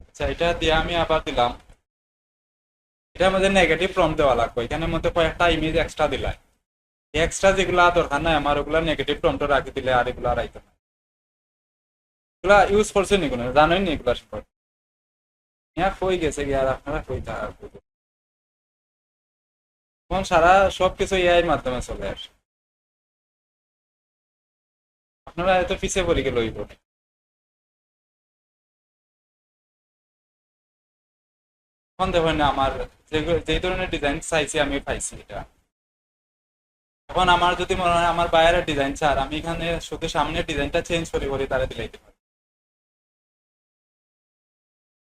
A: আচ্ছা, এটা দিয়ে আমি আবার দিলাম। এটার মধ্যে নেগেটিভ প্রম্পট দেওয়া লাগবে, এখানের মধ্যে কয়েকটা ইমেজ এক্সট্রা দিলাই। এক্সট্রা যেগুলা দরকার নাই আমার ওগুলা নেগেটিভ প্রম্পট রাখি দিলে আর এগুলা রাখতে না। এগুলা ইউজ করছেন নি কোনো, জানেন নি এগুলা সম্পর্কে? হ্যাঁ কই গেছে কি আর আপনারা কই থাকবেন? এখন সারা সবকিছু এআই এর মাধ্যমে চলে আসে, আপনারা এত পিছিয়ে পড়ে গেল লইব। এখন দেখেন না আমার যে ধরনের ডিজাইন চাইছি আমি পাইছি এটা। এখন আমার যদি মনে হয় আমার বাইরের ডিজাইন চার, আমি এখানে শুধু সামনের ডিজাইনটা চেঞ্জ করে করে তারা দিলাইতে পারি।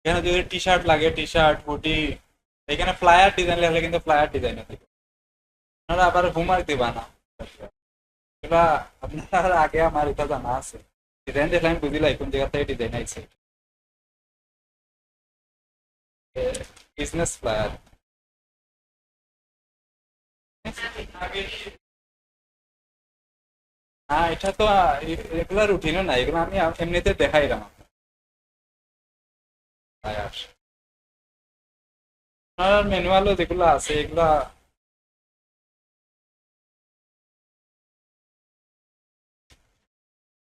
A: এখানে যদি টি শার্ট লাগে টি শার্ট, হুডি, এখানে ফ্লায়ার ডিজাইন লাগলে কিন্তু ফ্লায়ার ডিজাইন দিবে। আপনারা আবার হোমওয়ার্ক দিবা না এগুলা, আপনার আগে আমার এটা জানা আছে। ডিজাইন দেখলে আমি বুঝিলাই কোন জায়গা থেকে ডিজাইন আইছে। বিজনেস ফ্লায়ার হ্যাঁ, এটা তো এগুলা রুটিনও না, এগুলো আমি এমনিতে দেখাইলাম আপনার ম্যানুয়ালও যেগুলো আছে এগুলা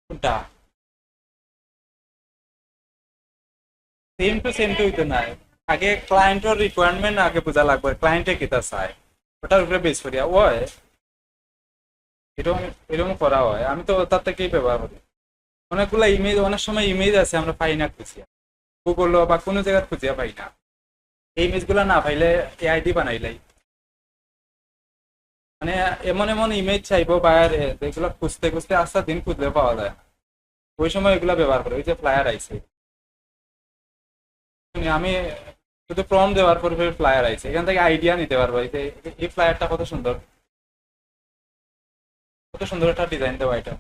A: কোনটা সেম টু হইতো না। আগে ক্লায়েন্টের রিকোয়ারমেন্ট আগে বোঝা লাগবে, ক্লায়েন্টে কিতা চায় ওটার উপরে বেস করিয়া ওই এরকম এরকম করা হয়। আমি তো তার থেকেই ব্যবহার করি। অনেকগুলা ইমেজ, অনেক সময় ইমেজ আছে আমরা পাই না খুঁজিয়া, গুগল বা কোনো জায়গায় খুঁজিয়া পাই না। এই ইমেজ গুলা না পাইলে এআইডি বানাইলাই, মানে এমন এমন ইমেজ চাইবো বাইরে যেগুলো খুঁজতে খুঁজতে আস্তে দিন খুঁজলে পাওয়া যায় না। ওই সময় এগুলা ব্যবহার করে, ওই যে ফ্লায়ার আইছে, আমি শুধু প্রম দেওয়ার পর ফ্লায়ার আইছে, এখান থেকে আইডিয়া নিতে পারবো এই যে এই ফ্লায়ারটা কত সুন্দর, কত সুন্দর একটা ডিজাইন দেওয়া এটা।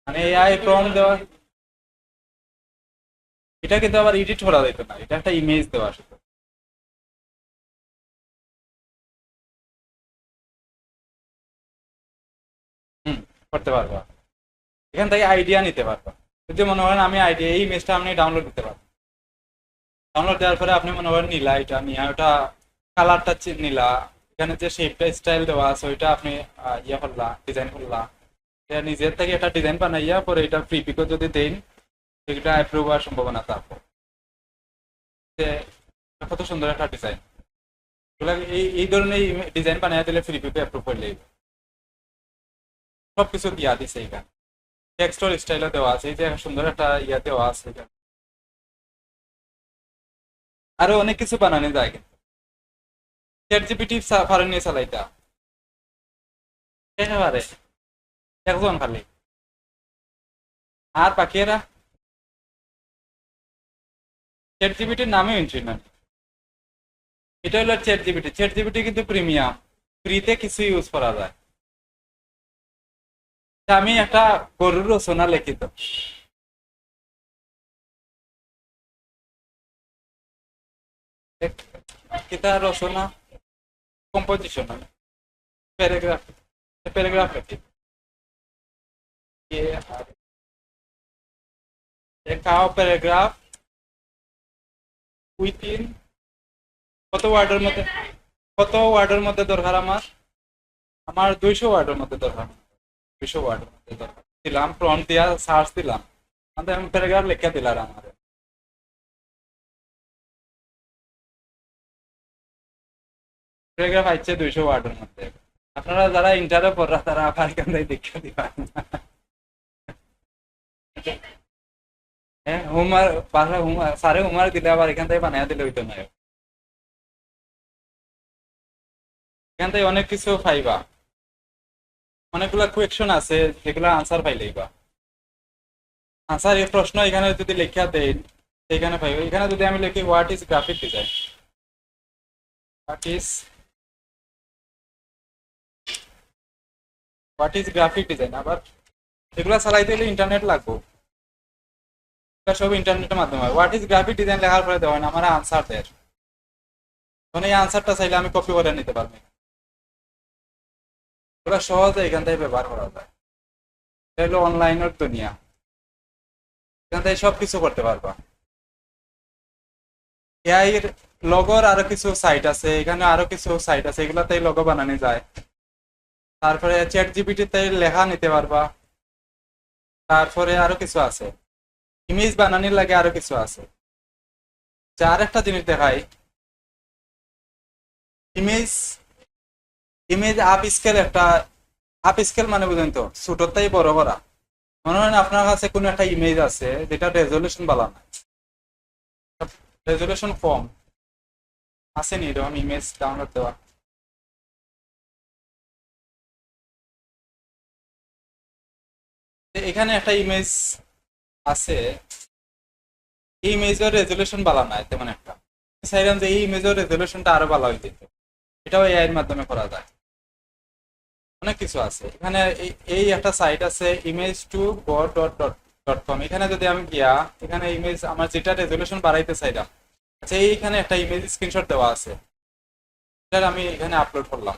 A: মানে এআই প্রম দেওয়া, এটা কিন্তু আবার এডিট করা যেত না, এটা একটা ইমেজ দেওয়া শুধু। হুম, করতে পারবা, এখান থেকে আইডিয়া নিতে পারবা। যদি মনে করেন আমি আইডিয়া এই ইমেজটা আপনি ডাউনলোড দিতে পারবেন, ডাউনলোড দেওয়ার পরে আপনি মনে করেন নিলা, এটা নিয়ে ওটা কালারটা নিলা, এখানে যে শেপটা স্টাইল দেওয়া আছে ওইটা আপনি ইয়ে করলা, ডিজাইন করলা, এটা নিজের থেকে একটা ডিজাইন বানাইয়া পরে এটা ফ্রি পিকও যদি দেন সেটা অ্যাপ্রুভ হওয়ার সম্ভাবনা তারপর যে কত সুন্দর একটা ডিজাইন। এই এই ধরনের ডিজাইন বানাইয়া দিলে ফ্রি পিকও অ্যাপ্রুভ করলে সবকিছু দিয়া দিছে এখানে, টেক্সটর স্টাইলও দেওয়া আছে, এই যে সুন্দর একটা ইয়া দেওয়া আছে এখানে। আরো অনেক কিছু বানানো যায় কিন্তু চ্যাট জিপিটি ফারে নিয়ে চালাইতা একেবারে একজন খালি, আর বাকিরা চ্যাট জিপিটির নামে এন্ট্রি না। এটা হলো চ্যাট জিপিটি, চ্যাট জিপিটি কিন্তু প্রিমিয়াম, ফ্রিতে কিছু ইউজ করা যায়। তা আমি একটা গরুর রচনা লিখিত, কিতা রচনা কম্পোজিশন, প্যারাগ্রাফ, প্যারাগ্রাফ লিখি কাও প্যারাগ্রাফ উইথিন কত ওয়ার্ডের মধ্যে, কত ওয়ার্ডের মধ্যে দরকার আমার, আমার 200 ওয়ার্ডের মধ্যে দরকার, 200 ওয়ার্ডের মধ্যে দরকার দিলাম, প্রম্পট দিয়া সার্চ দিলাম, আমাদের প্যারাগ্রাফ লিখে দিলাম আমার প্যারাগ্রাফ আইছে 200 ওয়ার্ডের মধ্যে। আপনারা যারা ইন্টারে পড়রা তারা আবার এখান থেকে দেখে দিবেন। হ্যাঁ, হোমওয়ার্ক বাসা হোমওয়ার্ক স্যারে হোমওয়ার্ক দিলে আবার এখান থেকে বানায় দিলে হইতো না, এখান থেকে অনেক কিছু পাইবা, অনেকগুলা কোয়েকশন আছে যেগুলো আনসার পাইলেইবা, আনসার এই প্রশ্ন এখানে যদি লেখা দেন সেখানে পাইবে। এখানে যদি আমি লিখি what is graphic design, what is what is graphic design, আবার এগুলা চালাইতে হলে ইন্টারনেট লাগবে, এটা সব ইন্টারনেটের মাধ্যমে হয়। হোয়াট ইজ গ্রাফিক ডিজাইন লেখার পরে দেওয়া হয় না আমার আনসার দেয়, তখন এই আনসারটা চাইলে আমি কপি করে নিতে পারবো, ওরা সহজে এখান থেকে ব্যবহার করা যায়। এটা হলো অনলাইনের দুনিয়া, এখান থেকে সব কিছু করতে পারবা। এআই এর লগোর আরো কিছু সাইট আছে, এখানে আরো কিছু সাইট আছে, এগুলাতে লগো বানানো যায়। তারপরে চ্যাট জিপিটিতে লেখা নিতে পারবা, তারপরে আরো কিছু আছে, ইমেজ বানানোর লাগে আরো কিছু আছে। যার একটা জিনিস দেখাই, ইমেজ ইমেজ আপ স্কেল, একটা আপ স্কেল মানে বুঝেন তো ছোটটাই বড় করা। মনে হয় আপনার কাছে কোনো একটা ইমেজ আছে যেটা রেজলিউশন ভালো না, রেজলিউশন কম, আসেনি এরকম ইমেজ ডাউনলোড দেওয়া, এখানে একটা ইমেজ আছে, এই ইমেজের রেজলিউশন ভালো না তেমন একটা, চাইলাম যে এই ইমেজের রেজলিউশনটা আরো ভালো হয়ে যেত, এটাও এআই এর মাধ্যমে করা যায়। অনেক কিছু আছে এখানে, এই একটা সাইট আছে image to go dot dot dot com, এখানে যদি আমি গিয়া এখানে ইমেজ আমার যেটা রেজলিউশন বাড়াইতে চাইলাম, আচ্ছা এইখানে একটা ইমেজ স্ক্রিনশট দেওয়া আছে, এটা আমি এখানে আপলোড করলাম,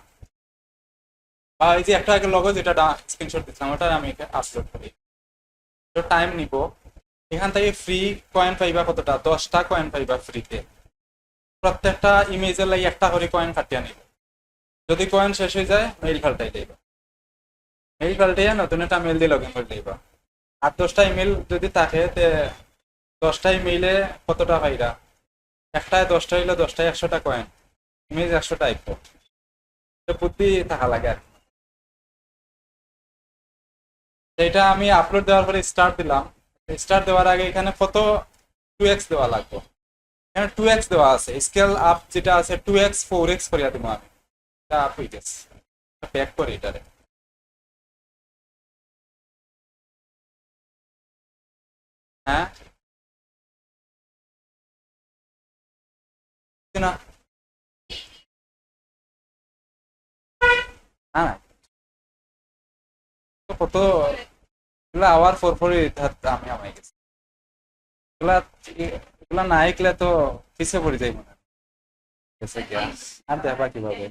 A: বা এই যে একটা আগে লগো যেটা স্ক্রিনশট দিচ্ছিলাম ওটা আমি আপলোড করি। তো টাইম নিব, এখান থেকে ফ্রি কয়েন পাইবা কতটা, 10টা কয়েন পাইবা ফ্রিতে। প্রত্যেকটা ইমেজের লাগে একটা করে কয়েন কাটিয়ে নিব। যদি কয়েন শেষ হয়ে যায় মেইল পাল্টাই দিবা, মেইল পাল্টাইয়া নতুন একটা মেইল দিয়ে লগ ইন করে দিবা। আর 10টা ইমেল যদি থাকে তে 10টা ইমেইলে কতটা পাইরা, একটায় 10টা হইলে 10টায় 100টা কয়েন, ইমেজ 100টা আইব। বুদ্ধি থাকা লাগে আর কি। এটা আমি আপলোড দেওয়ার পরে স্টার্ট দিলাম। স্টার্ট দেওয়ার আগে এখানে কত 2x দেওয়া লাগবে, এখানে 2x দেওয়া আছে। স্কেল আপ যেটা আছে 2x 4x করিয়া দিব আমি, এটা আপ হয়ে গেছে। ব্যাক করি এটারে, হ্যাঁ না হ্যাঁ কত এগুলা আওয়ার ফোর ফোরই আমি আমাই গেছি। এগুলা এগুলা না শিখলে তো পিছিয়ে পড়ে যাই মনে হয়। গেছে গিয়া। আর দেখবা কিভাবে